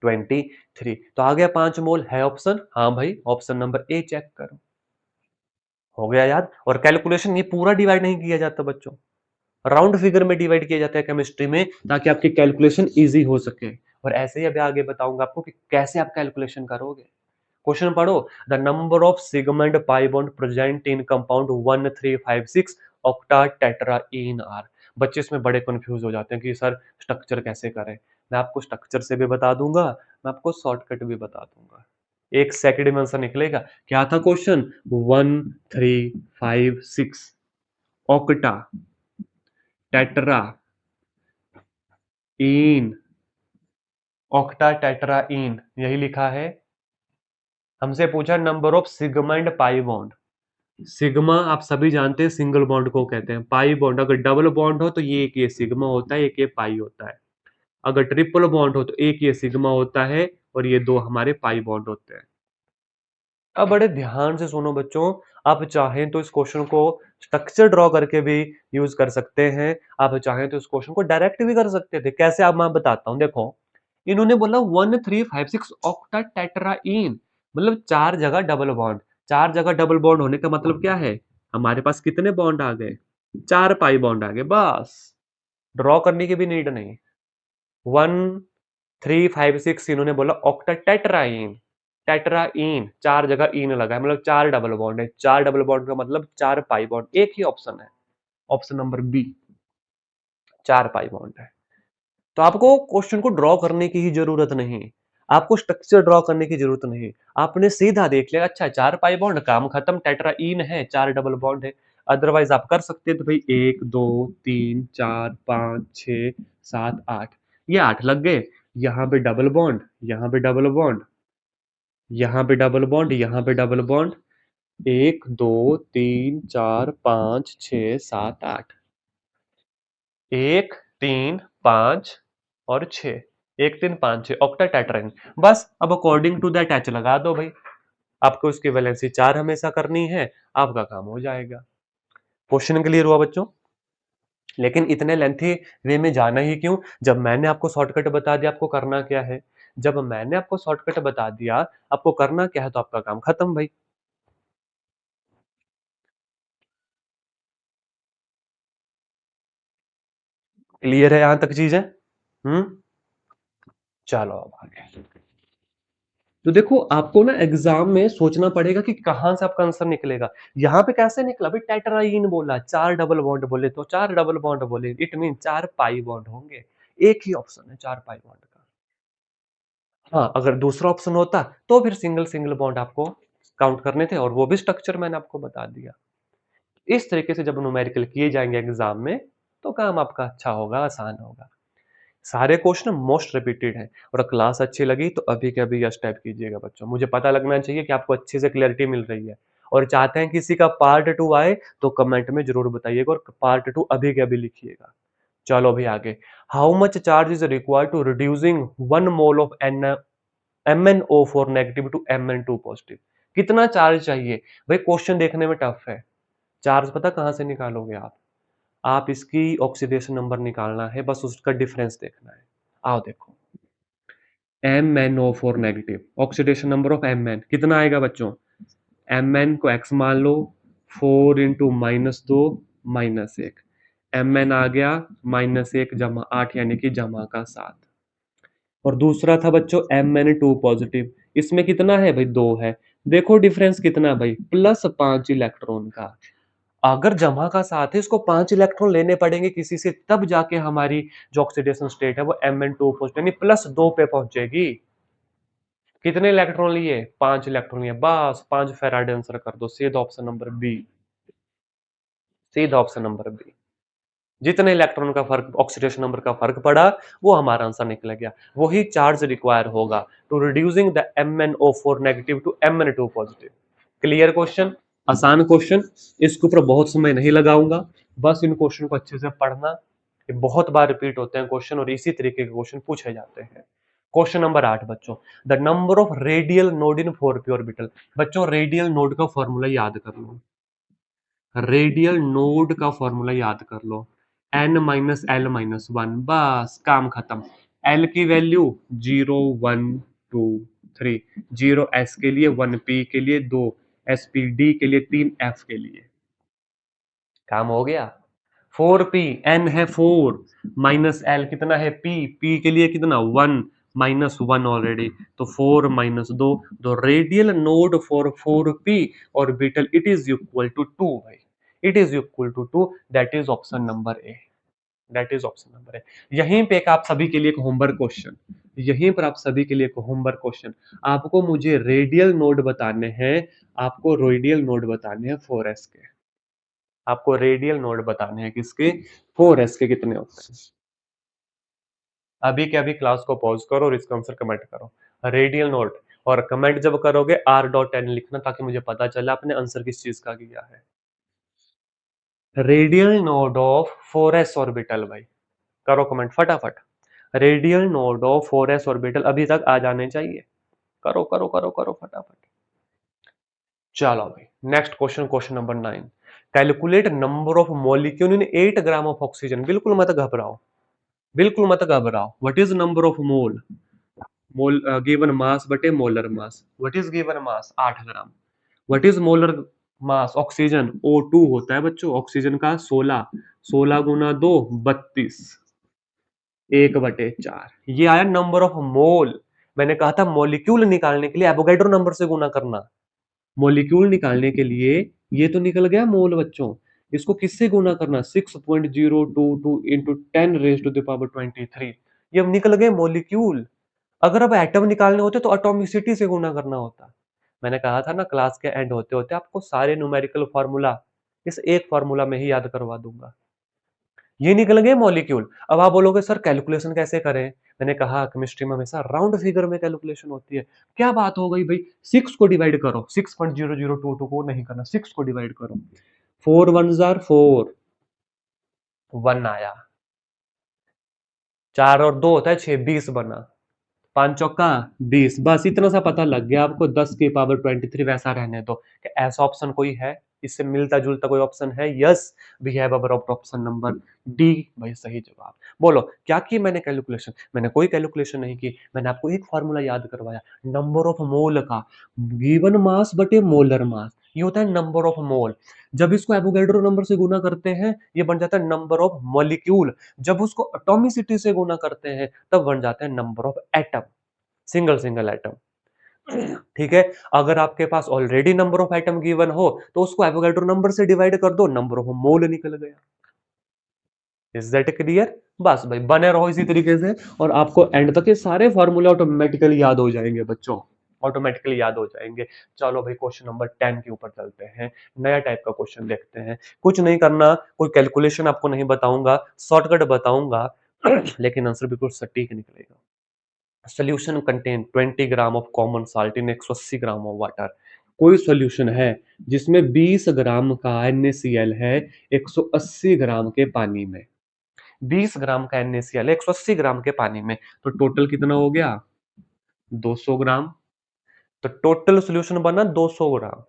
S1: 23। तो आ गया 5 मोल है ऑप्शन, हाँ भाई ऑप्शन नंबर ए चेक करो, हो गया याद। और कैलकुलेशन ये पूरा डिवाइड नहीं किया जाता बच्चों, राउंड फिगर में डिवाइड किया जाता है केमिस्ट्री में, ताकि आपकी कैलकुलेशन इजी हो सके। और ऐसे ही अभी आगे बताऊंगा आपको कि कैसे आप कैलकुलेशन करोगे। क्वेश्चन पढ़ो, the number of sigma and pi bond present in compound 1356 octa tetra इन आर। बच्चे इसमें बड़े कन्फ्यूज़ हो जाते हैं कि सर स्ट्रक्चर कैसे करें? मैं आपको स्ट्रक्चर से भी बता दूँगा, मैं आपको शॉर्टकट भी बता दूँगा। एक सेकंड में आंसर निकलेगा। क्या था क्वेश्चन? 1, 3, 5, 6 ऑक्टा, टेट्रा, ईन, ऑक्टा, टेट्रा, ईन यही लिखा है। हमसे पूछा number of sigma and pi bond. Sigma आप सभी जानते हैं सिंगल बॉन्ड को कहते हैं। पाई बॉन्ड अगर डबल बॉन्ड हो तो ये एक ये सिग्मा होता है, एक ये पाई होता है। अगर ट्रिपल बॉन्ड हो तो एक ये सिग्मा होता है और ये दो हमारे पाई बॉन्ड होते हैं। अब बड़े ध्यान से सुनो बच्चों, आप चाहें तो इस क्वेश्चन को स्ट्रक्चर ड्रॉ करके भी यूज कर सकते हैं। आप चाहें तो इस क्वेश्चन को डायरेक्ट भी कर सकते थे। कैसे आप मैं बताता हूं। देखो, इन्होंने बोला 1356 ऑक्टा टेट्राईन, मतलब 4 जगह डबल बॉन्ड। 4 जगह डबल बॉन्ड होने का मतलब क्या है? हमारे पास कितने बॉन्ड आ गए? 4 पाई बॉन्ड आ गए, बस। ड्रॉ करने की भी नीड नहीं। 1356 इन्होंने बोला ऑक्टा टेट्राईन। टेट्राईन 4 जगह ईन लगा है, मतलब 4 डबल बॉन्ड है। 4 डबल बॉन्ड का मतलब 4 पाई बॉन्ड। एक ही ऑप्शन है, option number B, 4 pi bond है। तो आपको क्वेश्चन को ड्रॉ करने की ही जरूरत नहीं, आपको स्ट्रक्चर ड्रॉ करने की जरूरत नहीं। आपने सीधा देख लिया, अच्छा 4 पाई बॉन्ड, काम खत्म, टेट्राईन है, 4 डबल बॉन्ड है। अदरवाइज आप कर सकते हैं तो भाई 1, 2, 3, 4, 5, 6, 7, 8, ये 8 लग गए। यहाँ पे डबल बॉन्ड, यहाँ पे डबल बॉन्ड, यहाँ पे डबल बॉन्ड, यहाँ पे डबल बॉन्ड। 1, 2, 3, 4, 5, 6, 7, 8। 1, 3, 5 और 6। 1, 3, 5, 6 ऑक्टा टेट्राइन। बस अब अकॉर्डिंग टू दैट एच लगा दो भाई। आपको इसकी वैलेंसी 4 हमेशा करनी है, आपका काम हो जाएगा। क्वेश्चन क्लियर हुआ बच्चों? लेकिन इतने लेंथी वे में जाना ही क्यों? जब मैंने आपको शॉर्टकट बता दिया आपको करना क्या है। जब मैंने आपको शॉर्टकट बता दिया आपको करना क्या है, तो आपका काम खत्म भाई। क्लियर है यहां तक चीजें? हम्म। चलो अब आगे। तो देखो, आपको ना एग्जाम में सोचना पड़ेगा कि कहां से आपका आंसर निकलेगा। यहां पे कैसे निकला भाई? टेट्राईन बोला, 4 डबल बॉन्ड बोले तो 4 डबल बॉन्ड बोले, इट मीन 4 पाई बॉन्ड होंगे। एक ही ऑप्शन है 4 पाई बॉन्ड का। हाँ, अगर दूसरा ऑप्शन होता तो फिर सिंगल सिंगल बॉन्ड आपको काउंट करने थे, और वो भी स्ट्रक्चर मैंने आपको बता दिया। इस तरीके से जब न्यूमेरिकल किए जाएंगे एग्जाम में, तो काम आपका अच्छा होगा, आसान होगा। सारे क्वेश्चन मोस्ट रिपीटेड हैं। और क्लास अच्छी लगी तो अभी के अभी यस टाइप कीजिएगा बच्चों। मुझे पता लगना चाहिए कि आपको अच्छे से क्लैरिटी मिल रही है, और चाहते हैं किसी का पार्ट 2 आए तो कमेंट में जरूर बताइएगा, और पार्ट 2 अभी के अभी लिखिएगा। चलो अभी आगे। How much charge is required to reducing 1 mole of MnO4 negative to Mn2 positive? कितना चार्ज चाहिए भाई? क्वेश्चन देखने में टफ है। चार्ज पता कहां से निकालोगे आप इसकी ऑक्सीडेशन नंबर निकालना है, बस उसका डिफरेंस देखना है। आओ देखो, MnO4 negative, oxidation number of Mn कितना आएगा बच्चों? Mn को x मान लो, 4 × -2 -1। Mn आ गया -1 जमा 8, यानी कि जमा का 7। और दूसरा था बच्चों Mn2 पॉजिटिव, इसमें कितना है भाई? 2 है। देखो डिफरेंस कितना भाई? +5 इलेक्ट्रॉन का। अगर जमा का साथ है, इसको 5 इलेक्ट्रॉन लेने पड़ेंगे किसी से, तब जाके हमारी जो ऑक्सीडेशन स्टेट है वो Mn2 पॉजिटिव यानी +2 पे पहुंचेगी। कितने इलेक्ट्रॉन लिए? 5 इलेक्ट्रॉन लिए, बस 5 फेराडे आंसर कर दो, सीधा ऑप्शन नंबर बी। सीधा ऑप्शन नंबर बी। जितने इलेक्ट्रॉन का फर्क, ऑक्सीडेशन नंबर का फर्क पड़ा, वो हमारा आंसर निकल गया। वही चार्ज रिक्वायर होगा to reducing the MnO4 negative to Mn2 positive. Clear question? आसान क्वेश्चन, इसके ऊपर बहुत समय नहीं लगाऊंगा। बस इन क्वेश्चन को अच्छे से पढ़ना। ये बहुत बार रिपीट होते हैं क्वेश्चन, और इसी तरीके के क्वेश्चन पूछे जाते हैं। क्वेश्चन नंबर 8 बच्चों, the number of radial node in 4p orbital. बच्चों रेडियल नोड का फॉर्मूला याद कर लो। रेडियल नोड का फॉर्मूला याद कर लो, n-l-1, बस काम खत्म। l की वैल्यू 0, 1, 2, 3, 0 s के लिए, 1 p के लिए, 2 sp, d के लिए, 3 f के लिए। काम हो गया। 4p, n है 4, माइनस l कितना है? p के लिए कितना? 1, -1 ऑलरेडी, तो 4 -2, तो radial node for 4p orbital it is equal to 2 भाई। It is equal to 2, that is option number A. That is option number है। यहीं पे एक आप सभी के लिए एक होमवर्क क्वेश्चन, यहीं पर आप सभी के लिए एक होमवर्क क्वेश्चन, आपको मुझे रेडियल नोड बताने हैं, आपको रेडियल नोड बताने हैं 4s के, आपको रेडियल नोड बताने हैं किसके, 4s के कितने होते हैं। अभी के अभी क्लास को पॉज करो और इसका आंसर कमेंट करो, रेडियल नोड, और कमेंट जब करोगे r.n लिखना ताकि मुझे पता चले आपने आंसर किस चीज का किया है। Radial node of 4s orbital भाई, करो कमेंट फटाफट, radial node of 4s orbital अभी तक आ जाने चाहिए, करो करो करो करो फटाफट। चलो भाई next question, question number 9, calculate number of molecule in 8 gram of oxygen. बिल्कुल मत घबराओ, बिल्कुल मत घबराओ। What is number of mole, mole given mass बटे molar mass, what is given mass 8 gram, what is molar mass, oxygen O2 होता है बच्चों, ऑक्सीजन का 16, 16 गुना 2 32, 1/4, ये आया नंबर ऑफ मोल। मैंने कहा था मॉलिक्यूल निकालने के लिए एवोगैड्रो नंबर से गुना करना, मॉलिक्यूल निकालने के लिए ये तो निकल गया मोल बच्चों, इसको किससे गुना करना, 6.022 इंटू 10⁻23, ये अब निकल गए मॉलिक्यूल। अगर अब एटम निकालने होते तो एटॉमिसिटी से गुना करना होता। मैंने कहा था ना क्लास के एंड होते होते आपको सारे न्यूमेरिकल फार्मूला इस एक फार्मूला में ही याद करवा दूंगा। ये निकल गए मॉलिक्यूल। अब आप बोलोगे सर कैलकुलेशन कैसे करें, मैंने कहा केमिस्ट्री में हमेशा राउंड फिगर में कैलकुलेशन होती है। क्या बात हो गई भाई, 6 को डिवाइड करो, 6.0022 को नहीं करना, 6 को डिवाइड करो, 4 1 जार 4, 1 आया, 4 और 2 होता है 6, 20 बना, 5 चौका 20, बस इतना सा पता लग गया आपको, 10⁻23 वैसा रहने दो। क्या ऐसा ऑप्शन कोई है, इससे मिलता जुलता कोई ऑप्शन है, yes we have our option number D, भाई सही जवाब। बोलो क्या की मैंने कैलकुलेशन, मैंने कोई कैलकुलेशन नहीं की, मैंने आपको एक फॉर्मूला याद करवाया, नंबर ऑफ मोल का, गिवन मास बटे मोलर मास, ये होता है नंबर ऑफ मोल। जब इसको एवोगैड्रो नंबर से गुना करते हैं ये बन जाता है नंबर ऑफ मॉलिक्यूल, जब उसको एटॉमिसिटी से गुना करते हैं तब बन जाता है number of atom, single single atom. ठीक है, अगर आपके पास already number of atom given हो तो उसको एवोगैड्रो नंबर से डिवाइड कर दो, नंबर ऑफ मोल निकल गया। इज दैट क्लियर, बस भाई बने रहो इसी तरीके से और आपको एंड तक ये सारे फॉर्मूले ऑटोमेटिकली याद हो जाएंगे बच्चों, ऑटोमेटिकली याद हो जाएंगे। चलो भाई क्वेश्चन नंबर 10 के ऊपर चलते हैं, नया टाइप का क्वेश्चन देखते हैं। कुछ नहीं करना, कोई कैलकुलेशन आपको नहीं बताऊंगा, शॉर्टकट बताऊंगा लेकिन आंसर बिल्कुल सटीक निकलेगा। Solution contain 20 gram of common salt in 180 gram of water. कोई सोल्यूशन है जिसमें 20 ग्राम का NaCl है 180 ग्राम के पानी में, 20 ग्राम का NaCl 180 ग्राम के पानी में, तो टोटल कितना हो गया 200 ग्राम, तो टोटल सोल्यूशन बना 200 ग्राम।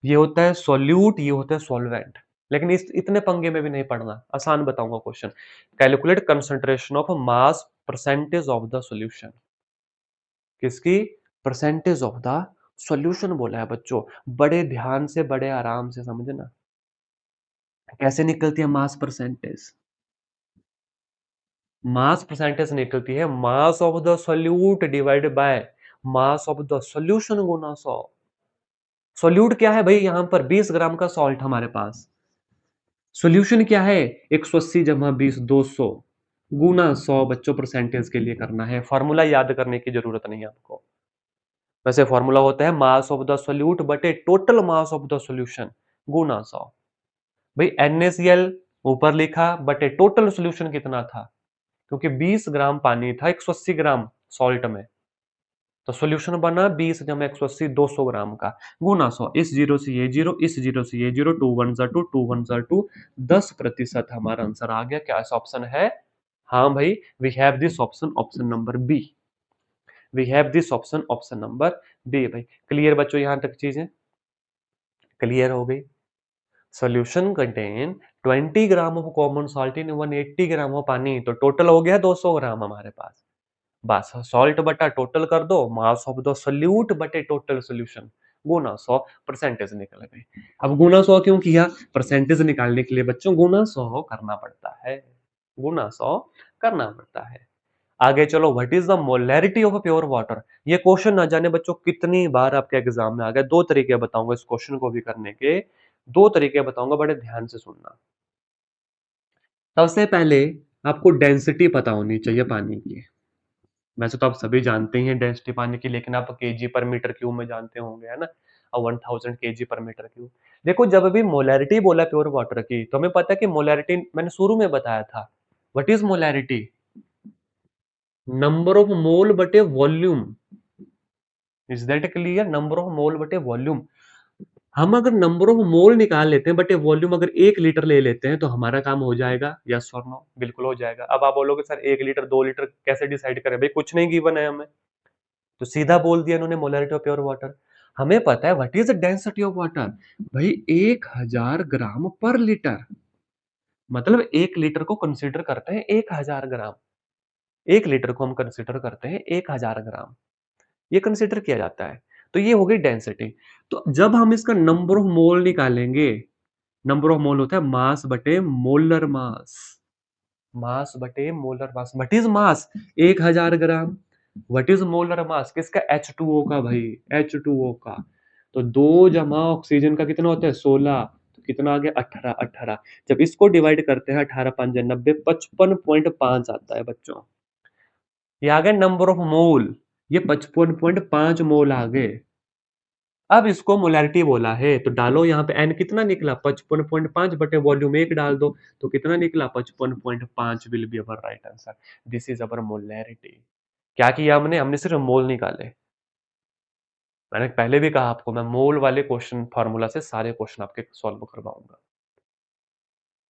S1: ये होता है सॉल्यूट, ये होता है सॉल्वेंट, लेकिन इस इतने पंगे में भी नहीं पड़ना, आसान बताऊंगा question. Calculate concentration of mass percentage of the solution, किसकी, परसेंटेज ऑफ द सॉल्यूशन बोला है बच्चों, बड़े ध्यान से बड़े आराम से समझना। कैसे निकलती है मास परसेंटेज, मास परसेंटेज निकलती है mass of the solute divided by mass of the solution गुना 100। सॉल्यूट क्या है भाई, यहां पर 20 ग्राम का सॉल्ट हमारे पास, सॉल्यूशन क्या है 180 जमा 20 200 गुना 100 बच्चों, परसेंटेज के लिए करना है, फॉर्मूला याद करने की जरूरत नहीं है आपको। वैसे फॉर्मूला होता है मास ऑफ द सोल्यूट बटे total mass of the solution गुना 100। भाई NaCl ऊपर लिखा बटे टोटल सॉल्यूशन कितना था, क्योंकि 20 ग्राम पानी था 180 ग्राम सॉल्ट में, तो सॉल्यूशन बना 20 जमा 180 200 ग्राम का गुना 100, इस जीरो से ये जीरो, इस जीरो से ये जीरो, 2 1 2 2 1 2, 10% हमारा आंसर आ गया। क्या ऐसा ऑप्शन है, हाँ भाई we have this option, option number B, we have this option, option number B. भाई क्लियर बच्चों, यहां तक चीजें क्लियर हो गई। Solution contain 20 gram of common salt in 180 gram of pani, तो टोटल हो गया 200 ग्राम हमारे पास, बस सॉल्ट बटा टोटल कर दो, मास ऑफ द सोल्यूट बटे टोटल सॉल्यूशन गुना 100, परसेंटेज निकल गई। अब गुना 100 क्यों किया, परसेंटेज निकालने के लिए बच्चों गुना 100 करना पड़ता है, गुना 100 करना पड़ता है। आगे चलो, what is the molarity of pure water, ये क्वेश्चन ना जाने बच्चों कितनी बार आपके एग्जाम में आ गया। दो तरीके बताऊंगा इस क्वेश्चन को भी करने के, दो तरीके बताऊंगा, बड़े ध्यान से सुनना। सबसे पहले आपको डेंसिटी पता होनी चाहिए पानी की। वैसे तो आप सभी जानते ही हैं डेंसिटी पानी की, लेकिन आप केजी पर मीटर क्यूब में जानते होंगे, है ना? 1000 केजी पर मीटर क्यूब। देखो, जब भी मोलैरिटी बोला प्योर वाटर की, तो हमें पता है कि मोलैरिटी मैंने शुरू में बताया था। What is molarity? Number of mole बटे volume. Is that clear? Number of mole बटे वॉल्यूम। हम अगर नंबर ऑफ मोल निकाल लेते हैं बटे वॉल्यूम, अगर 1 लीटर ले लेते हैं तो हमारा काम हो जाएगा। यस और नो? बिल्कुल हो जाएगा। अब आप बोलोगे सर 1 लीटर 2 लीटर कैसे डिसाइड करें? भाई कुछ नहीं गिवन है हमें, तो सीधा बोल दिया इन्होंने मोलैरिटी ऑफ प्योर वाटर। हमें पता है what is the density of water. भाई 1000 ग्राम पर लीटर, मतलब 1 लीटर को कंसीडर करते हैं 1000 ग्राम। 1 लीटर को हम कंसीडर करते हैं 1000 ग्राम, ये कंसीडर किया जाता है। तो ये हो गई डेंसिटी। तो जब हम इसका नंबर ऑफ मोल निकालेंगे, नंबर ऑफ मोल होता है मास बटे मोलर मास। मास बटे molar mass. What is mass? 1000 gram. What is molar mass? किसका? H2O का भाई, H2O का। तो 2 जमा ऑक्सीजन का कितना होता है? 16। तो कितना आ गया? 18। 18 जब इसको डिवाइड करते हैं 18 5 90, 55.5 आता है बच्चों। ये आ गया नंबर ऑफ मोल। ये 55.5 मोल आ गए। अब इसको मोलैरिटी बोला है, तो डालो यहाँ पे एन कितना निकला? 55.5 बटे वॉल्यूम 1 डाल दो, तो कितना निकला? 55.5 will be our right answer. This is our molarity. क्या किया हमने? हमने सिर्फ मोल निकाले। मैंने पहले भी कहा आपको, मैं मोल वाले क्वेश्चन फार्मूला से सारे क्वेश्चन आपके सॉल्व करवाऊंगा।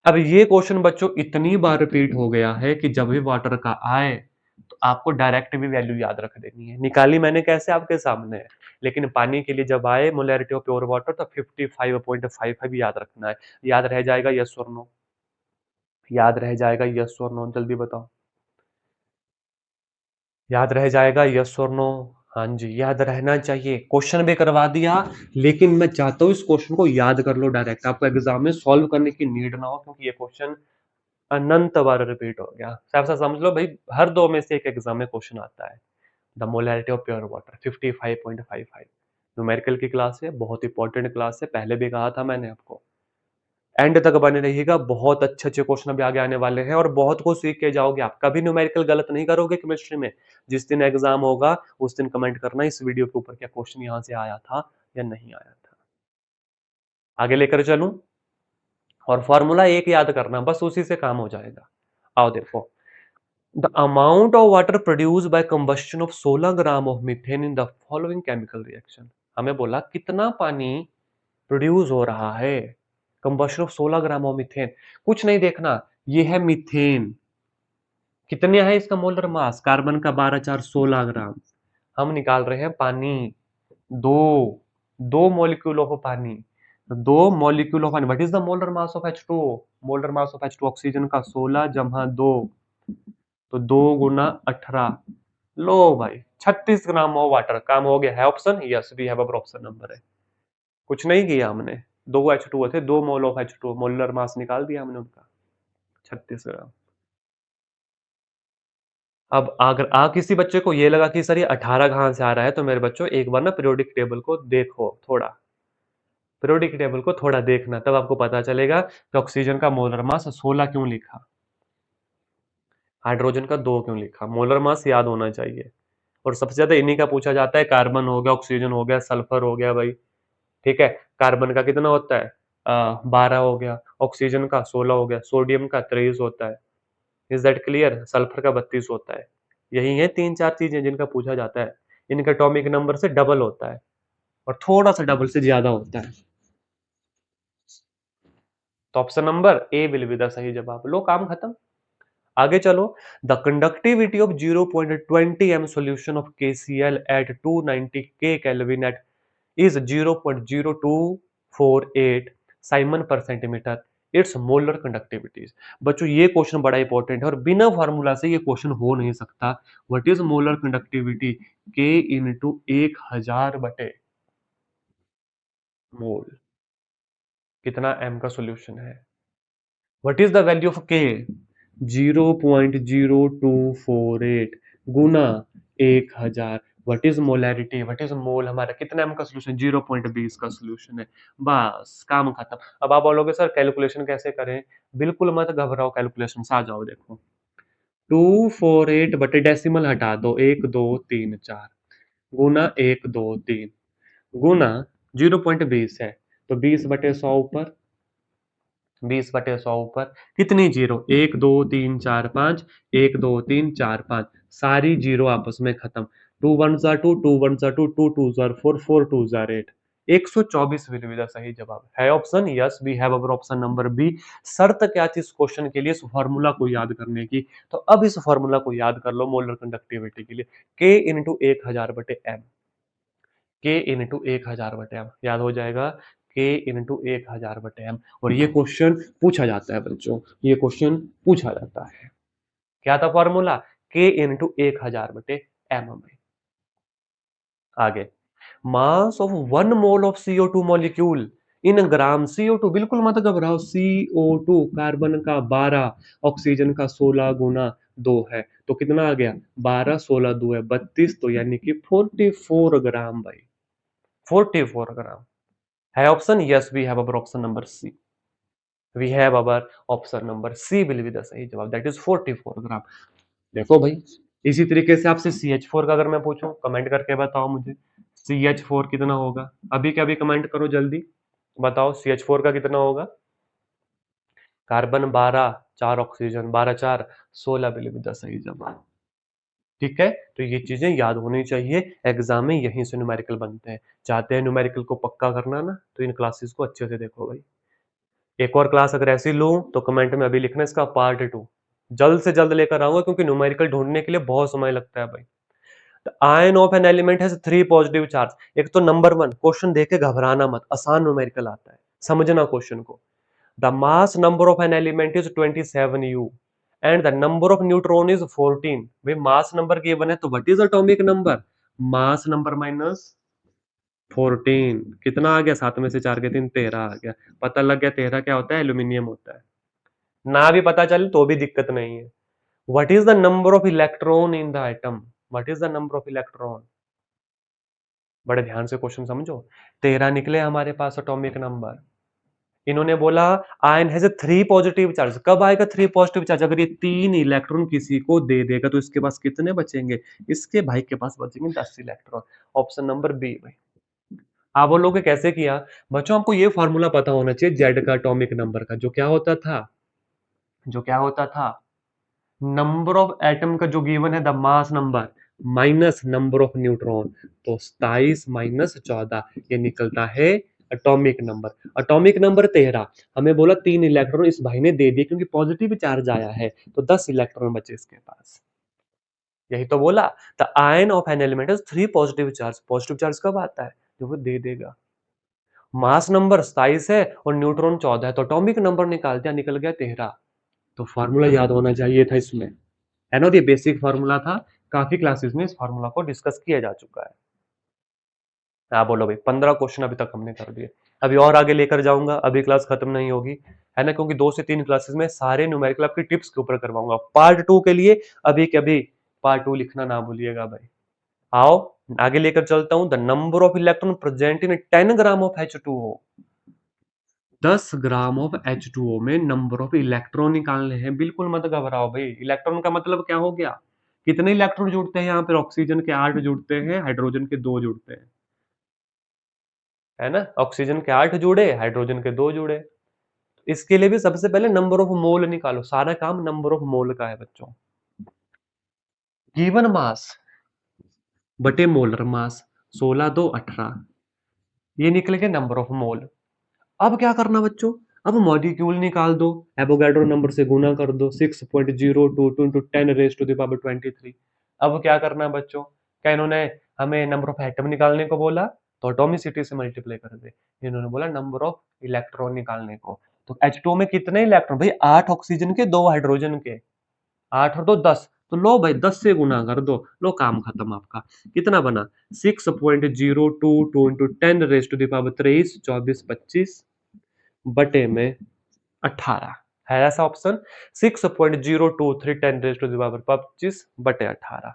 S1: अब ये क्वेश्चन बच्चों इतनी बार रिपीट हो गया है कि जब भी वाटर का आए तो आपको डायरेक्ट भी वैल्यू याद रख देनी है। निकाली मैंने कैसे? आपके सामने है। लेकिन पानी के लिए जब आए मोलैरिटी ऑफ प्योर वाटर, तो 55.55 याद रखना है। याद रह जाएगा? यस और नो? याद रह जाएगा? यस और नो? जल्दी बताओ। याद रह जाएगा? यस और नो? हाँ जी, याद रहना चाहिए। क्वेश्चन भी करवा दिया, लेकिन मैं चाहता हूँ इस क्वेश्चन को याद कर लो डायरेक्ट, आपको एग्जाम में सॉल्व करने की नीड ना हो, क्योंकि ये क्वेश्चन अनंत बार रिपीट हो गया। साफ साफ समझ लो भाई, हर 2 में से एक एग्जाम में क्वेश्चन आता है। The molarity of pure water 55.55। Numerical की क्लास है, बहुत इंपॉर्टेंट क्लास है, पहले भी कहा था मैंने आपको। एंड तक बने रहिएगा, बहुत अच्छे अच्छे क्वेश्चन अभी आगे आने वाले हैं और बहुत कुछ सीख के जाओगे। आप कभी न्यूमेरिकल गलत नहीं करोगे केमिस्ट्री में। जिस दिन एग्जाम होगा उस दिन कमेंट करना इस वीडियो के ऊपर, क्या क्वेश्चन यहाँ से आया था या नहीं आया था। आगे लेकर चलूं, और फॉर्मूला एक याद करना, बस उसी से काम हो जाएगा। आओ देखो, the amount of water produce by combustion of 16 gram of methane in the following chemical reaction. हमें बोला कितना पानी प्रोड्यूस हो रहा है combustion of 16 gram of methane. कुछ नहीं देखना, ये है मीथेन। कितने है इसका मोलर मास? कार्बन का 12 4 16 ग्राम। हम निकाल रहे हैं पानी, दो दो मॉलिक्यूल ऑफ पानी। दो मॉलिक्यूल ऑफ पानी। What is the molar mass of H2O? Molar mass of H2O oxygen का 16 जमा 2, तो 2 गुना 18। लो भाई, 36 ग्राम ऑफ वाटर। काम हो गया है। Option? Yes, we have our option number है। कुछ नहीं किया हमने। 2 H2O थे, 2 mole of H2O, molar mass निकाल दिया हमने उनका, 36 ग्राम। अब अगर किसी बच्चे को ये लगा कि सर ये 18 कहाँ से आ रहा है, तो मेरे बच्चों एक बार ना पीरियोडिक टेबल को देखो थोड़ा। पीरियोडिक टेबल को थोड़ा देखना, तब आपको पता चलेगा कि ऑक्सीजन का मोलर मास 16 क्यों लिखा, हाइड्रोजन का 2 क्यों लिखा। मोलर मास याद होना चाहिए। और सबसे ज्यादा इन्हीं का पूछा जाता है। कार्बन हो गया, ऑक्सीजन हो गया, सल्फर हो गया भाई। ठीक है। कार्बन का कितना होता है? 12 हो गया, ऑक्सीजन का 16 हो गया, सोडियम का 23 होता है। Is that clear? सल्फर का 32 होता है। यही है 3 4 चीजें जिनका पूछा जाता है। इनका एटॉमिक नंबर से डबल होता है, और थोड़ा सा डबल से ज्यादा होता है। तो option number A will be the सही जवाब। लो, काम खत्म। आगे चलो। The conductivity of 0.20 m solution of KCl at 290 K Kelvin at is 0.0248 siemens पर सेंटीमीटर। Its molar conductivities. बच्चों ये क्वेश्चन बड़ा इंपॉर्टेंट है और बिना फार्मूला से ये क्वेश्चन हो नहीं सकता। What is molar conductivity? K into 1000 बटे मोल। कितना m का सॉल्यूशन है? What is the value of K? 0.0248 Guna 1000। What is molarity, what is mole, हमारा कितना एम का सोल्यूशन, 0.20 का सोल्यूशन है। बस काम खत्म। अब आप बोलोगे सर कैलकुलेशन कैसे करें? बिल्कुल मत घबराओ, कैलकुलेशन आ जाओ, देखो 248 बटे डेसिमल हटा दो, 1 2 3 4 गुना 1 2 3 गुना 0.20 है तो 20/100 ऊपर, 20/100 ऊपर कितनी जीरो, 1 2 3 4 5, 1 2 3 4 5, सारी जीरो आपस में खत्म। 2 1 2, 2 1 2, 2 2 4, 4 2 8, 124 विल बी द सही जवाब है option. Yes we have our option number B. शर्त क्या थी इस क्वेश्चन के लिए, इस फॉर्मूला को याद करने की। तो अब इस फॉर्मूला को याद कर लो मोलर कंडक्टिविटी के लिए, के इंटू 1000/m, के इंटू 1000/m याद हो जाएगा, के इंटू 1000/m। और ये क्वेश्चन पूछा जाता है बच्चों, ये क्वेश्चन पूछा जाता है। क्या था फॉर्मूला, के इंटू 1000/m में। आगे, mass of 1 mole of CO2 molecule in gram, CO2 बिल्कुल मत घबराओ, CO2 कार्बन का 12, ऑक्सीजन का 16 गुना 2 है, तो कितना आ गया, 12 16 2 है 32, तो यानी कि 44 ग्राम भाई, 44 ग्राम है option. Yes we have our option number C, we have our option number C will be the सही जवाब, दैट इज 44 ग्राम। देखो भाई, इसी तरीके से आपसे CH4 का अगर मैं पूछूं, कमेंट करके बताओ मुझे CH4 कितना होगा, अभी क्या, अभी कमेंट करो जल्दी, बताओ CH4 का कितना होगा। Carbon 12, 4 oxygen, 12 4 16 will be the सही जवाब। ठीक है, तो ये चीजें याद होनी चाहिए, एग्जाम में यहीं से न्यूमेरिकल बनते हैं। चाहते हैं न्यूमेरिकल को पक्का करना ना, तो इन क्लासेस को अच्छे से देखो भाई। एक और क्लास अगर ऐसी लूं तो कमेंट में अभी लिखना इसका पार्ट 2 जल्द से जल्द लेकर आऊंगा, क्योंकि न्यूमेरिकल ढूंढने के लिए बहुत समय लगता है भाई। The ion of an element has 3 positive charge. एक तो नंबर 1 क्वेश्चन देख के घबराना मत, आसान न्यूमेरिकल आता है, समझना क्वेश्चन को। The mass number of an element is 27U and the number of neutron is 14। भाई मास नंबर गिवन है तो what is atomic number, mass number minus 14, कितना आ गया, 7 में से 4 के 3, 13 आ गया। पता लग गया 13 क्या होता है, एल्यूमिनियम होता है। ना भी पता चले तो भी दिक्कत नहीं है। What is the number of electron in the atom, what is the number of electron, बड़े ध्यान से क्वेश्चन समझो। 13 निकले हमारे पास एटॉमिक नंबर। इन्होंने बोला आयन हैज 3 पॉजिटिव चार्ज, कब आएगा 3 पॉजिटिव चार्ज, अगर ये 3 इलेक्ट्रॉन किसी को दे देगा तो इसके पास कितने बचेंगे, इसके भाई के पास बचेंगे 10 इलेक्ट्रॉन। ऑप्शन नंबर बी भाई। आप बोलोगे कैसे किया, बच्चों आपको ये फॉर्मूला पता होना चाहिए जेड का एटॉमिक नंबर का, जो क्या होता था, जो क्या होता था, नंबर ऑफ एटम का जो गिवन है the mass number minus number of neutron, तो 27 माइनस 14 ये निकलता है एटॉमिक नंबर। एटॉमिक नंबर 13, हमें बोला 3 इलेक्ट्रॉन इस भाई ने दे दिए क्योंकि पॉजिटिव चार्ज आया है, तो 10 इलेक्ट्रॉन बचे इसके पास। यही तो बोला, the ion of an element is 3 positive charge. Positive charge कब आता है, जो वो दे देगा। मास नंबर 27 है और न्यूट्रॉन 14 है, तो एटॉमिक नंबर निकाल दिया, निकल गया 13। तो फॉर्मूला याद होना चाहिए था इसमें, है ना, ये बेसिक फार्मूला था, काफी क्लासेस में इस फार्मूला को डिस्कस किया जा चुका है। हाँ बोलो भाई, 15 क्वेश्चन अभी तक हमने कर दिए, अभी और आगे लेकर जाऊंगा, अभी क्लास खत्म नहीं होगी, है ना, क्योंकि 2 से 3 क्लासेस में सारे न्यूमेरिकल आपकी टिप्स के ऊपर करवाऊंगा। पार्ट 2 के लिए अभी के अभी पार्ट 2 लिखना ना भूलिएगा भाई। आओ आगे लेकर चलता हूं, the number of electron present in 10 gram of H2O। 10 gram of H2O में नंबर ऑफ इलेक्ट्रॉन निकालने हैं, बिल्कुल मत घबराओ भाई। इलेक्ट्रॉन का मतलब क्या हो गया, कितने इलेक्ट्रॉन जुड़ते हैं यहाँ पर, ऑक्सीजन के 8 जुड़ते हैं, हाइड्रोजन के 2 जुड़ते हैं, है ना, ऑक्सीजन के 8 जुड़े, हाइड्रोजन के 2 जुड़े। इसके लिए भी सबसे पहले नंबर ऑफ मोल निकालो, सारा काम नंबर ऑफ मोल का है बच्चों। गिवन मास बटे मोलर मास, 16 2 18, ये निकल गया नंबर ऑफ मोल। अब क्या करना बच्चों, अब मॉलिक्यूल निकाल दो, एवोगैड्रो नंबर से गुना कर दो, 6.022 into 10 raise to the power 23। अब क्या करना है बच्चों, क्या इन्होंने हमें नंबर ऑफ एटम निकालने को बोला, तो एटॉमिसिटी से मल्टीप्लाई कर दे। इन्होंने बोला नंबर ऑफ इलेक्ट्रॉन निकालने को, तो H2 में कितने इलेक्ट्रॉन भाई, 8 ऑक्सीजन के 2 हाइड्रोजन के, 8 और 2 10, तो लो भाई 10 से गुना कर दो, लो काम खत्म आपका। कितना बना, 6.022 into 10 raise to the power 23, 24 25 बटे में 18 है ऐसा option, 6.023 10 raise to the power 25 बटे 18।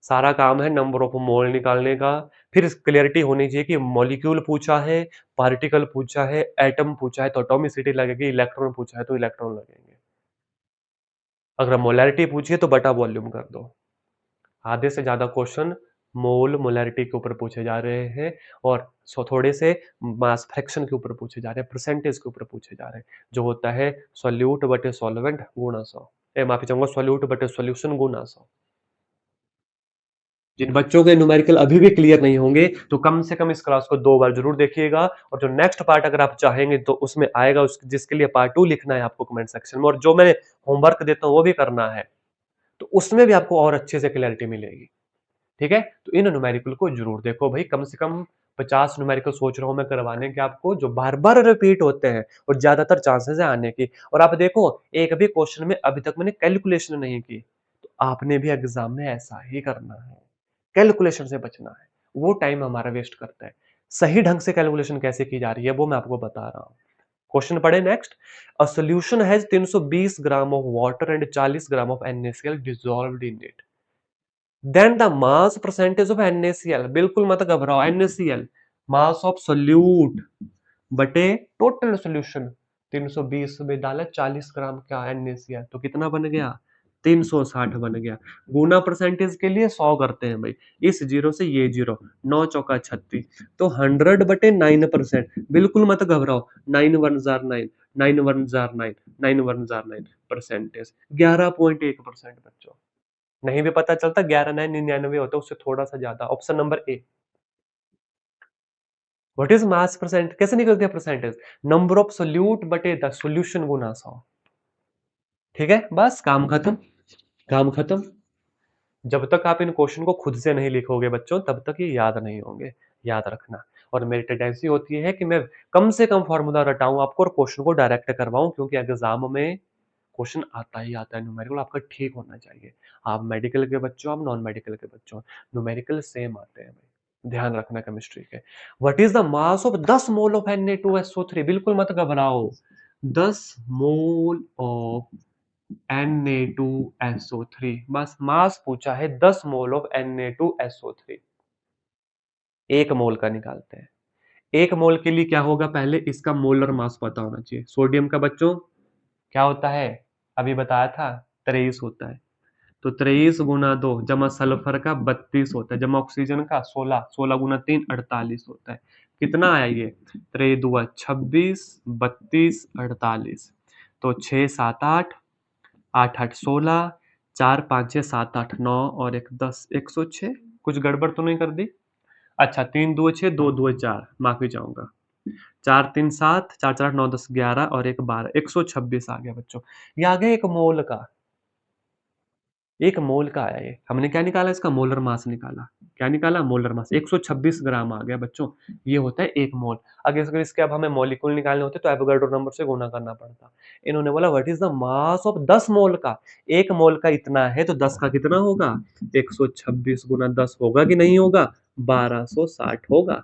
S1: सारा काम है नंबर ऑफ मोल निकालने का। फिर क्लियरिटी होनी चाहिए कि मॉलिक्यूल पूछा है, पार्टिकल पूछा है, एटम पूछा है तो एटॉमिसिटी लगेगी, इलेक्ट्रॉन पूछा है तो इलेक्ट्रॉन लगेंगे। अगर मोलैरिटी पूछी है तो बटा वॉल्यूम कर दो। आधे से ज्यादा क्वेश्चन मोल मोलैरिटी के ऊपर पूछे जा रहे हैं और थोड़े से मास फ्रैक्शन के ऊपर पूछे जा रहे हैं, परसेंटेज के ऊपर पूछे जा रहे हैं, जो होता है सॉल्यूट बटे सॉल्वेंट गुणा 100। माफी चाहूंगा, सॉल्यूट बटे सॉल्यूशन गुणा 100। जिन बच्चों के न्यूमेरिकल अभी भी क्लियर नहीं होंगे तो कम से कम इस क्लास को 2 बार जरूर देखिएगा, और जो नेक्स्ट पार्ट अगर आप चाहेंगे तो उसमें आएगा, जिसके लिए पार्ट 2 लिखना है आपको कमेंट सेक्शन में, और जो मैं होमवर्क देता हूं वो भी करना है, तो उसमें भी आपको और अच्छे से क्लैरिटी मिलेगी। ठीक है, तो इन न्यूमेरिकल को जरूर देखो भाई, कम से कम 50 न्यूमेरिकल सोच रहा हूं मैं करवाने के आपको, जो बार बार रिपीट होते हैं और ज्यादातर चांसेस है आने की। और आप देखो, एक भी क्वेश्चन में अभी तक मैंने कैलकुलेशन नहीं की, तो आपने भी एग्जाम में ऐसा ही करना है, कैलकुलेशन से बचना है, वो टाइम हमारा वेस्ट करता है। सही ढंग से कैलकुलेशन कैसे की जा रही है वो मैं आपको बता रहा हूं। क्वेश्चन पढ़े next. A solution has 320 gram of water and 40 gram of NaCl dissolved in it, then the mass percentage of NaCl, बिल्कुल मत घबराओ, NaCl मास ऑफ सोल्यूट बटे टोटल सोल्यूशन, 320 में डाला 40 ग्राम का NaCl तो कितना बन गया, 360 बन गया। गुना परसेंटेज के लिए 100 करते हैं भाई, इस जीरो से ये जीरो, 9 चौका 36, तो 100/9%, बिल्कुल मत घबराओ, 9 1 9, 9 1 9, 9 1 9 परसेंटेज, 11.1% बच्चों। नहीं भी पता चलता, 11,999 होता है, उससे थोड़ा सा ज्यादा, option number A. What is mass percent, कैसे निकलती है परसेंटेज, नंबर ऑफ सोल्यूट बटे द सोल्यूशन गुना 100। ठीक है, बस काम खत्म, काम खत्म। जब तक आप इन क्वेश्चन को खुद से नहीं लिखोगे बच्चों, तब तक ये याद नहीं होंगे, याद रखना। और मेरी टेंडेंसी होती है कि मैं कम से कम फॉर्मूला रटाऊं आपको और क्वेश्चन को डायरेक्ट करवाऊं, क्योंकि एग्जाम में क्वेश्चन आता ही आता है, न्यूमेरिकल आपका ठीक होना चाहिए। आप मेडिकल के बच्चों, आप नॉन मेडिकल के बच्चों, न्यूमेरिकल सेम आते हैं भाई, ध्यान रखना केमिस्ट्री के। What is the mass of 10 mole of Na2SO3, बिल्कुल मत घबराओ, 10 मोल ऑफ Na2SO3, बस मास पूछा है, 10 मोल ऑफ Na2SO3, एक मोल का निकालते हैं। एक मोल के लिए क्या होगा, पहले इसका मोलर मास पता होना चाहिए। सोडियम का बच्चों क्या होता है, अभी बताया था, 23 होता है, तो 23 गुना 2 जमा सल्फर का 32 होता है, जमा ऑक्सीजन का 16, 16 गुना 3 48 होता है। कितना आया ये, 3 2 26, 32 48, तो 6 7 8, 8 8 16, 4 5 6 7 8 9 और 1 10, 106। कुछ गड़बड़ तो नहीं कर दी? अच्छा, 3 2 6, 2 2 4, माफी चाहूंगा, 4 3 7, 4 4 8 9 10 11 और 1 12, 126 आ गया बच्चों। ये आ गया एक मोल का, एक मोल का आया ये। हमने क्या निकाला, इसका मोलर मास निकाला। क्या निकाला, मोलर मास, 126 ग्राम आ गया बच्चों, ये होता है एक मोल। अगर इसके अब हमें मॉलिक्यूल निकालने होते तो एवोगाड्रो नंबर से गुना करना पड़ता। इन्होंने बोला what is the mass of 10 मोल का, एक मोल का इतना है तो 10 का कितना होगा, 126 गुना 10 होगा कि नहीं होगा, 1260 होगा।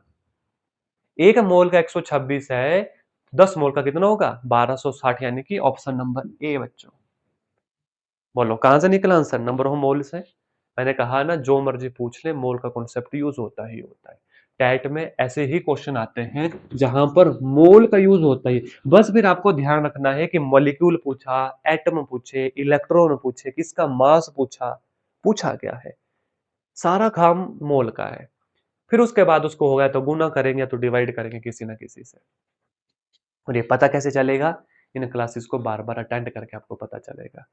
S1: एक मोल का 126 है, 10 मोल का कितना होगा, 1260, यानी कि ऑप्शन नंबर ए बच्चों। बोलो कहां से निकला आंसर, नंबर ऑफ मोल से। मैंने कहा ना, जो मर्जी पूछ ले, मोल का कॉन्सेप्ट यूज होता ही होता है। टैट में ऐसे ही क्वेश्चन आते हैं जहां पर मोल का यूज होता है। बस फिर आपको ध्यान रखना है कि मॉलिक्यूल पूछा, एटम पूछे, इलेक्ट्रॉन पूछे, किसका मास पूछा, पूछा क्या है, सारा काम मोल का है। फिर उसके बाद उसको हो गया तो गुना करेंगे या तो डिवाइड करेंगे किसी ना किसी से। और ये पता कैसे चलेगा, इन क्लासेस को बार बार अटेंड करके आपको पता चलेगा।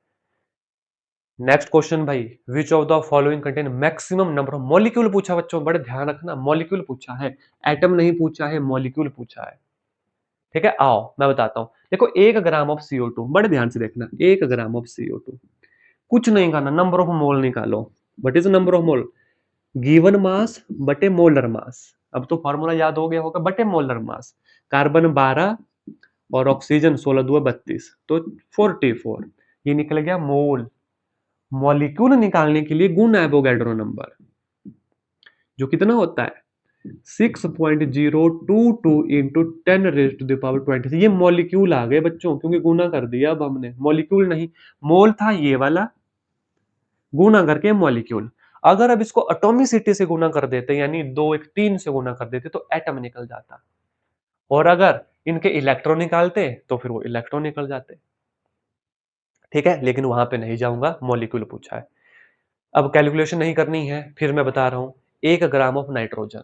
S1: नेक्स्ट क्वेश्चन भाई, विच of the following contain maximum number of molecule पूछा बच्चों, बड़े ध्यान रखना, मॉलिक्यूल पूछा है, एटम नहीं पूछा है, मॉलिक्यूल पूछा है। ठीक है, आओ मैं बताता हूं। देखो 1 ग्राम ऑफ CO2, बड़े ध्यान से देखना, 1 ग्राम ऑफ CO2, कुछ नहीं करना, नंबर ऑफ मोल निकालो। What is number of mole, given mass बटे मोलर मास। अब तो फॉर्मूला याद हो गया होगा, बटे मोलर मास। कार्बन 12 और ऑक्सीजन 16 2 32, तो 44, ये निकल गया मोल। मॉलिक्यूल निकालने के लिए गुना एवोगैड्रो नंबर, जो कितना होता है, 6.022 इंटू 10⁻²⁰। ये मॉलिक्यूल आ गए बच्चों, क्योंकि गुना कर दिया अब हमने, मॉलिक्यूल नहीं, मोल था ये वाला, गुना करके मॉलिक्यूल। अगर अब इसको एटॉमिसिटी से गुना कर देते, यानी 2 1 3 से गुना कर देते, तो एटम निकल जाता। और अगर इनके इलेक्ट्रॉन निकालते तो फिर वो इलेक्ट्रॉन निकल जाते। ठीक है, लेकिन वहां पे नहीं जाऊंगा, मॉलिक्यूल पूछा है। अब कैलकुलेशन नहीं करनी है, फिर मैं बता रहा हूं। 1 gram of nitrogen,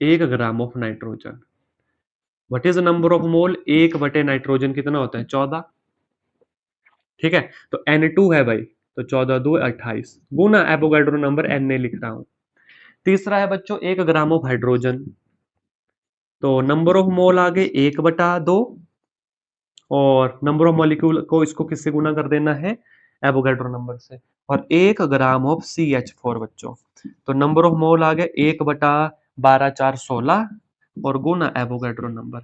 S1: 1 gram of nitrogen, what is the number of मोल? एक बटे नाइट्रोजन कितना होता है? 14। ठीक है, तो N2 है भाई, तो 14 2 28 गुना एवोगाड्रो नंबर Na लिख रहा हूं। तीसरा है बच्चों 1 ग्राम ऑफ हाइड्रोजन, तो नंबर ऑफ मोल आ गए 1/2, और नंबर ऑफ मॉलिक्यूल को इसको किससे गुना कर देना है? एवोगाड्रो नंबर से। और 1 ग्राम ऑफ CH4 बच्चों, तो नंबर ऑफ मोल आ गए 1/12 4 16, और गुना एवोगाड्रो नंबर।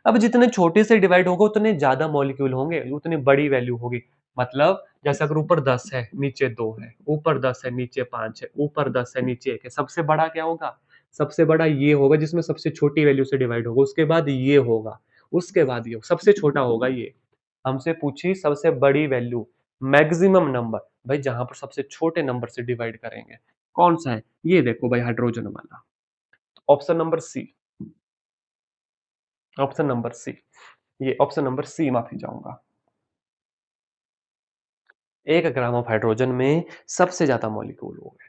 S1: अब जितने छोटे से डिवाइड होगा उतने ज्यादा मॉलिक्यूल होंगे, उतनी बड़ी वैल्यू होगी। मतलब जैसे अगर ऊपर 10 है नीचे 2 है, ऊपर 10 है नीचे 5 है, ऊपर 10 है नीचे 1 है, सबसे बड़ा क्या होगा? सबसे बड़ा ये होगा जिसमें सबसे छोटी वैल्यू से डिवाइड होगा, उसके बाद ये होगा, उसके बाद ये होगा, सबसे छोटा होगा ये। हमसे पूछी सबसे बड़ी वैल्यू, मैक्सिमम नंबर, भाई जहां पर सबसे छोटे नंबर से डिवाइड करेंगे, कौन सा है? ये देखो भाई, हाइड्रोजन वाला। Option number C, option number C, ये ऑप्शन नंबर सी, माफी चाहूंगा। 1 ग्राम ऑफ हाइड्रोजन में सबसे ज्यादा मॉलिक्यूल हो गए।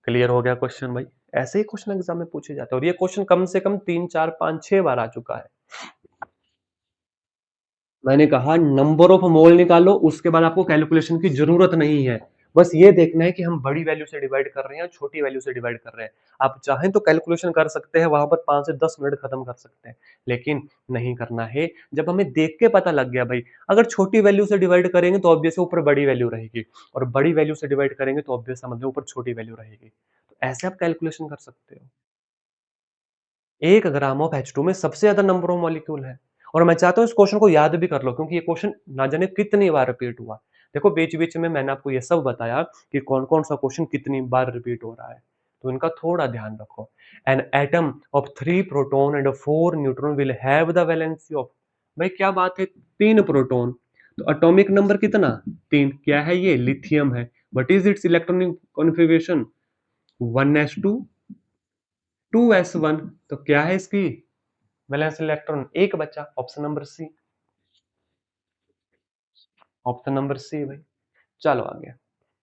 S1: क्लियर हो गया क्वेश्चन भाई? ऐसे ही क्वेश्चन एग्जाम में पूछे जाते हैं, और ये क्वेश्चन कम से कम 3 4 5 6 बार आ चुका है। मैंने कहा नंबर ऑफ मोल निकालो, उसके बाद आपको कैलकुलेशन की जरूरत नहीं है। बस ये देखना है कि हम बड़ी वैल्यू से डिवाइड कर रहे हैं या छोटी वैल्यू से डिवाइड कर रहे हैं। आप चाहें तो कैलकुलेशन कर सकते हैं, वहां पर 5 से 10 मिनट खत्म कर सकते हैं, लेकिन नहीं करना है। जब हमें देख के पता लग गया भाई, अगर छोटी वैल्यू से डिवाइड करेंगे तो ऑब्वियस ऊपर बड़ी वैल्यू रहेगी, और बड़ी वैल्यू से डिवाइड करेंगे तो ऑब्वियस समझ लो ऊपर छोटी वैल्यू रहेगी। तो ऐसे आप कैलकुलेशन कर सकते हो। 1 ग्राम ऑफ H2 में सबसे ज्यादा नंबर ऑफ मॉलिक्यूल है। और मैं चाहता हूं इस क्वेश्चन को याद भी कर लो, क्योंकि ये क्वेश्चन ना जाने कितनी बार रिपीट हुआ। देखो बीच बीच में मैंने आपको ये सब बताया कि कौन कौन सा क्वेश्चन कितनी बार रिपीट हो रहा है, तो इनका थोड़ा ध्यान रखो। An atom of 3 proton and 4 neutron will have the valency of, भाई क्या बात है, 3 प्रोटॉन, तो एटॉमिक नंबर कितना? 3। क्या है ये? लिथियम है। What is it's electronic configuration? 1s2 2s1। तो क्या है इसकी वैलेंस इलेक्ट्रॉन? एक बचा, option number C, option number C भाई। चलो आगे।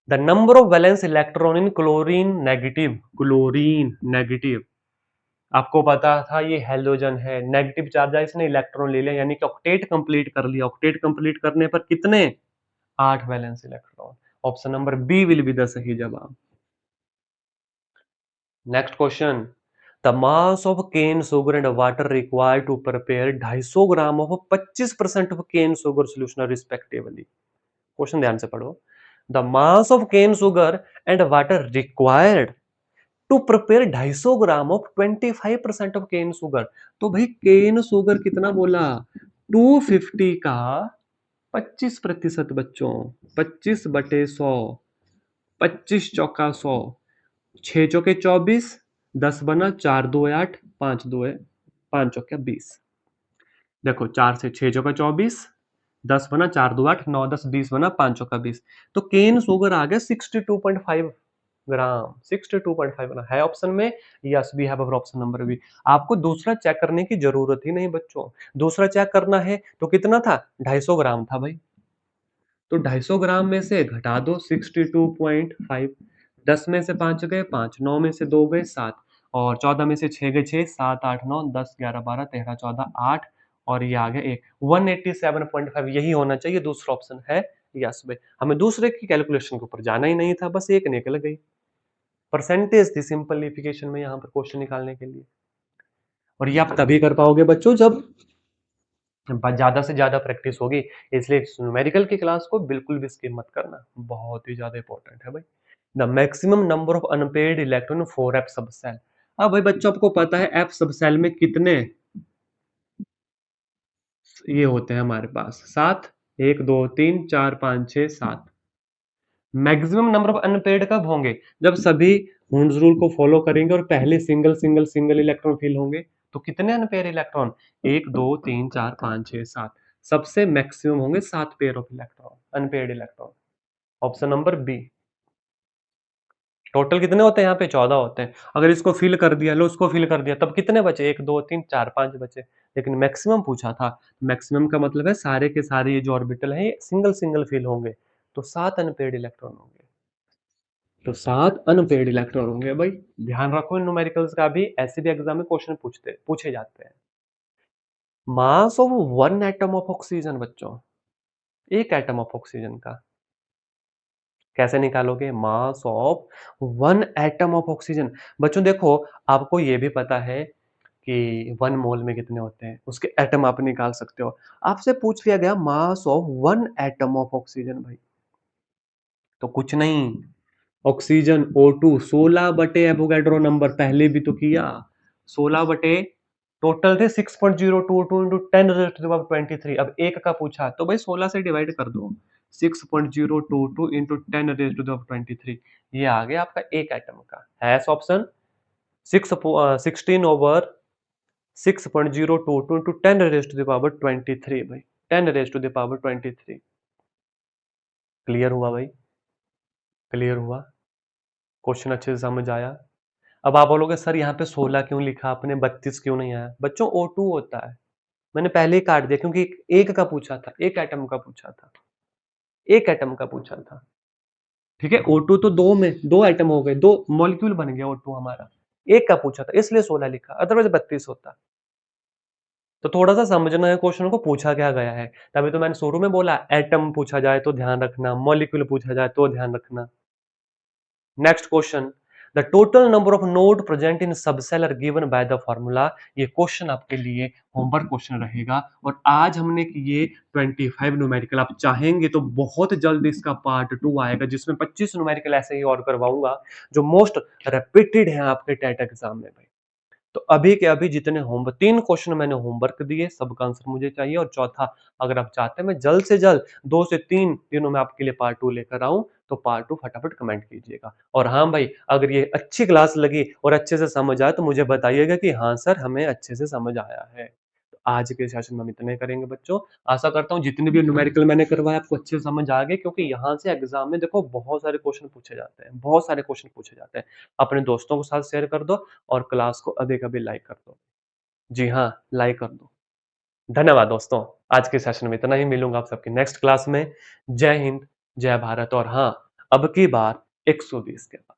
S1: The number of valence electron in chlorine negative, chlorine negative, आपको पता था ये हेलोजन है, नेगेटिव चार्ज है, इसने इलेक्ट्रॉन ले लिया, यानी कि ऑक्टेट कंप्लीट कर लिया। ऑक्टेट कंप्लीट करने पर कितने? 8 valence electron. Option number B will be the सही जवाब। Next question, the mass of cane sugar and water required to prepare 250 gram of 25% of cane sugar solution respectively. Question ध्यान से पढ़ो। The mass of cane sugar and water required to prepare 250 gram of 25% of cane sugar. तो भाई cane sugar कितना बोला? 250 का 25% बच्चों, 25/100, 25 चौका 100, 6 चौके 24, 10 बना 4 2 8, 5 2 5 चौके 20। देखो 4 से 6 चौका 24, 10 बना 4 2 8, 9 10 20 बना 5 चौका 20। तो केन शुगर आ गया 62.5 ग्राम, 62.5 बना है ऑप्शन में। Yes, we have option number B. आपको दूसरा चेक करने की जरूरत ही नहीं बच्चों। दूसरा चेक करना है तो कितना था? 250 ग्राम था भाई, तो 250 ग्राम में से घटा दो 62.5। 10 में से 5 गए 5, 9 में से 2 गए 7, और 14 में से 6 गए 6, 7 8 9 10 11 12 13 14 8, और ये आ गया 1, 187.5 यही होना चाहिए, दूसरा ऑप्शन है। यस भाई, हमें दूसरे की कैलकुलेशन के ऊपर जाना ही नहीं था, बस एक निकल गई। परसेंटेज थी सिंपलीफिकेशन में यहाँ पर क्वेश्चन निकालने के लिए। और ये आप तभी कर पाओगे बच्चों जब ज्यादा से ज्यादा प्रैक्टिस होगी। इसलिए न्यूमेरिकल की क्लास को बिल्कुल भी स्किप मत करना, बहुत ही ज्यादा इंपॉर्टेंट है भाई। The maximum number of unpaired electron for F सब सेल। अब भाई बच्चों आपको पता है एफ सब सेल में कितने ये होते हैं हमारे पास? 7। 1 2 3 4 5 6 7। मैक्सिमम नंबर ऑफ अनपेड कब होंगे? जब सभी हुंस रूल को फॉलो करेंगे और पहले single single single electron fill होंगे। तो कितने अनपेयर इलेक्ट्रॉन? 1 2 3 4 5 6 7। सबसे मैक्सिमम होंगे 7 pair of electron, unpaired electron. Option number B. Total कितने होते हैं यहाँ पे? 14 होते हैं। अगर इसको फिल कर दिया, लो उसको फिल कर दिया, तब कितने बचे? 1, 2, 3, 4, 5 बचे। लेकिन मैक्सिमम पूछा था। मैक्सिमम का मतलब है सारे के सारे ये जो ऑर्बिटल हैं, ये सिंगल-सिंगल फिल होंगे। तो 7 अनपेयर्ड इलेक्ट्रॉन होंगे। तो 7 अनपेयर्ड इलेक्ट्रॉन होंगे भाई। ध्यान रखो इन न्यूमेरिकल्स का भी, ऐसे भी एग्ज़ाम में क्वेश्चन पूछे जाते हैं। Mass of 1 atom of oxygen बच्चों, 1 एटम ऑफ ऑक्सीजन का कैसे निकालोगे? Mass of 1 atom of oxygen. बच्चों देखो, आपको ये भी पता है कि 1 मोल में कितने होते हैं, उसके एटम आप निकाल सकते हो। आपसे पूछ लिया गया mass of 1 atom of oxygen भाई, तो कुछ नहीं, ऑक्सीजन O2 16 बटे एवोगैड्रो नंबर, पहले भी तो किया। 16 बटे टोटल थे 6.022 into 10 raise to the power 23। अब एक का पूछा तो भाई 16 से डिवाइड कर दो। 6.022 into 10 raise to the power 23, ये आ गया आपका एक एटम का। हैश option 16 over 6.022 into 10 raise to the power 23 भाई, 10 raise to the power 23। Clear हुआ भाई? क्लियर हुआ? क्वेश्चन अच्छे से समझ आया? अब आप बोलोगे सर यहाँ पे 16 क्यों लिखा आपने, 32 क्यों नहीं आया? बच्चों O2 होता है। मैंने पहले ही काट दिया क्योंकि एक का पूछा था, एक एटम का पूछा था, एक एटम का पूछा था। ठीक है, O2 तो 2 में 2 एटम हो गए, 2 मॉलिक्यूल बन गया O2 हमारा। एक का पूछा था इसलिए 16 लिखा, अदरवाइज़ 32 होता। तो थोड़ा-सा समझना है क्वेश्चन को पूछा क्या गया है। तभी तो मैंने शुरू में बोला एटम पूछा जाए तो ध्यान रखना, मॉलिक्यूल पूछा जाए तो ध्यान रखना। Next question, the total number of node present in subshell are given by the formula. ये क्वेश्चन आपके लिए होमवर्क क्वेश्चन रहेगा और आज हमने किए 25 न्यूमेरिकल। आप चाहेंगे तो बहुत जल्द इसका पार्ट 2 आएगा जिसमें 25 न्यूमेरिकल ऐसे ही और करवाऊंगा जो मोस्ट रिपीटेड है आपके टेट एग्जाम में भाई। तो अभी के अभी जितने होमवर्क, 3 क्वेश्चन मैंने होमवर्क दिए, सबका आंसर मुझे चाहिए। और चौथा, अगर आप चाहते हैं मैं जल्द से जल्द 2 से 3 दिनों में आपके लिए पार्ट 2 लेकर आऊँ, तो पार्ट 2 फटाफट कमेंट कीजिएगा। और हाँ भाई, अगर ये अच्छी क्लास लगी और अच्छे से समझ आया तो मुझे बताइएगा कि हाँ सर, हमें अच्छे से समझ आया है। तो आज के सेशन में हम इतने करेंगे बच्चों। आशा करता हूँ जितने भी न्यूमेरिकल मैंने करवाए आपको अच्छे से समझ आ गए, क्योंकि यहाँ से एग्जाम में देखो बहुत सारे क्वेश्चन पूछे जाते हैं, बहुत सारे क्वेश्चन पूछे जाते हैं। अपने दोस्तों के साथ शेयर कर दो और क्लास को अभी-कभी लाइक कर दो। जी हाँ, लाइक कर दो। धन्यवाद दोस्तों। आज के सेशन में इतना ही, मिलूँगा आप सबकी नेक्स्ट क्लास में। जय हिंद, जय भारत और हाँ, अब की बार 120 के बाद।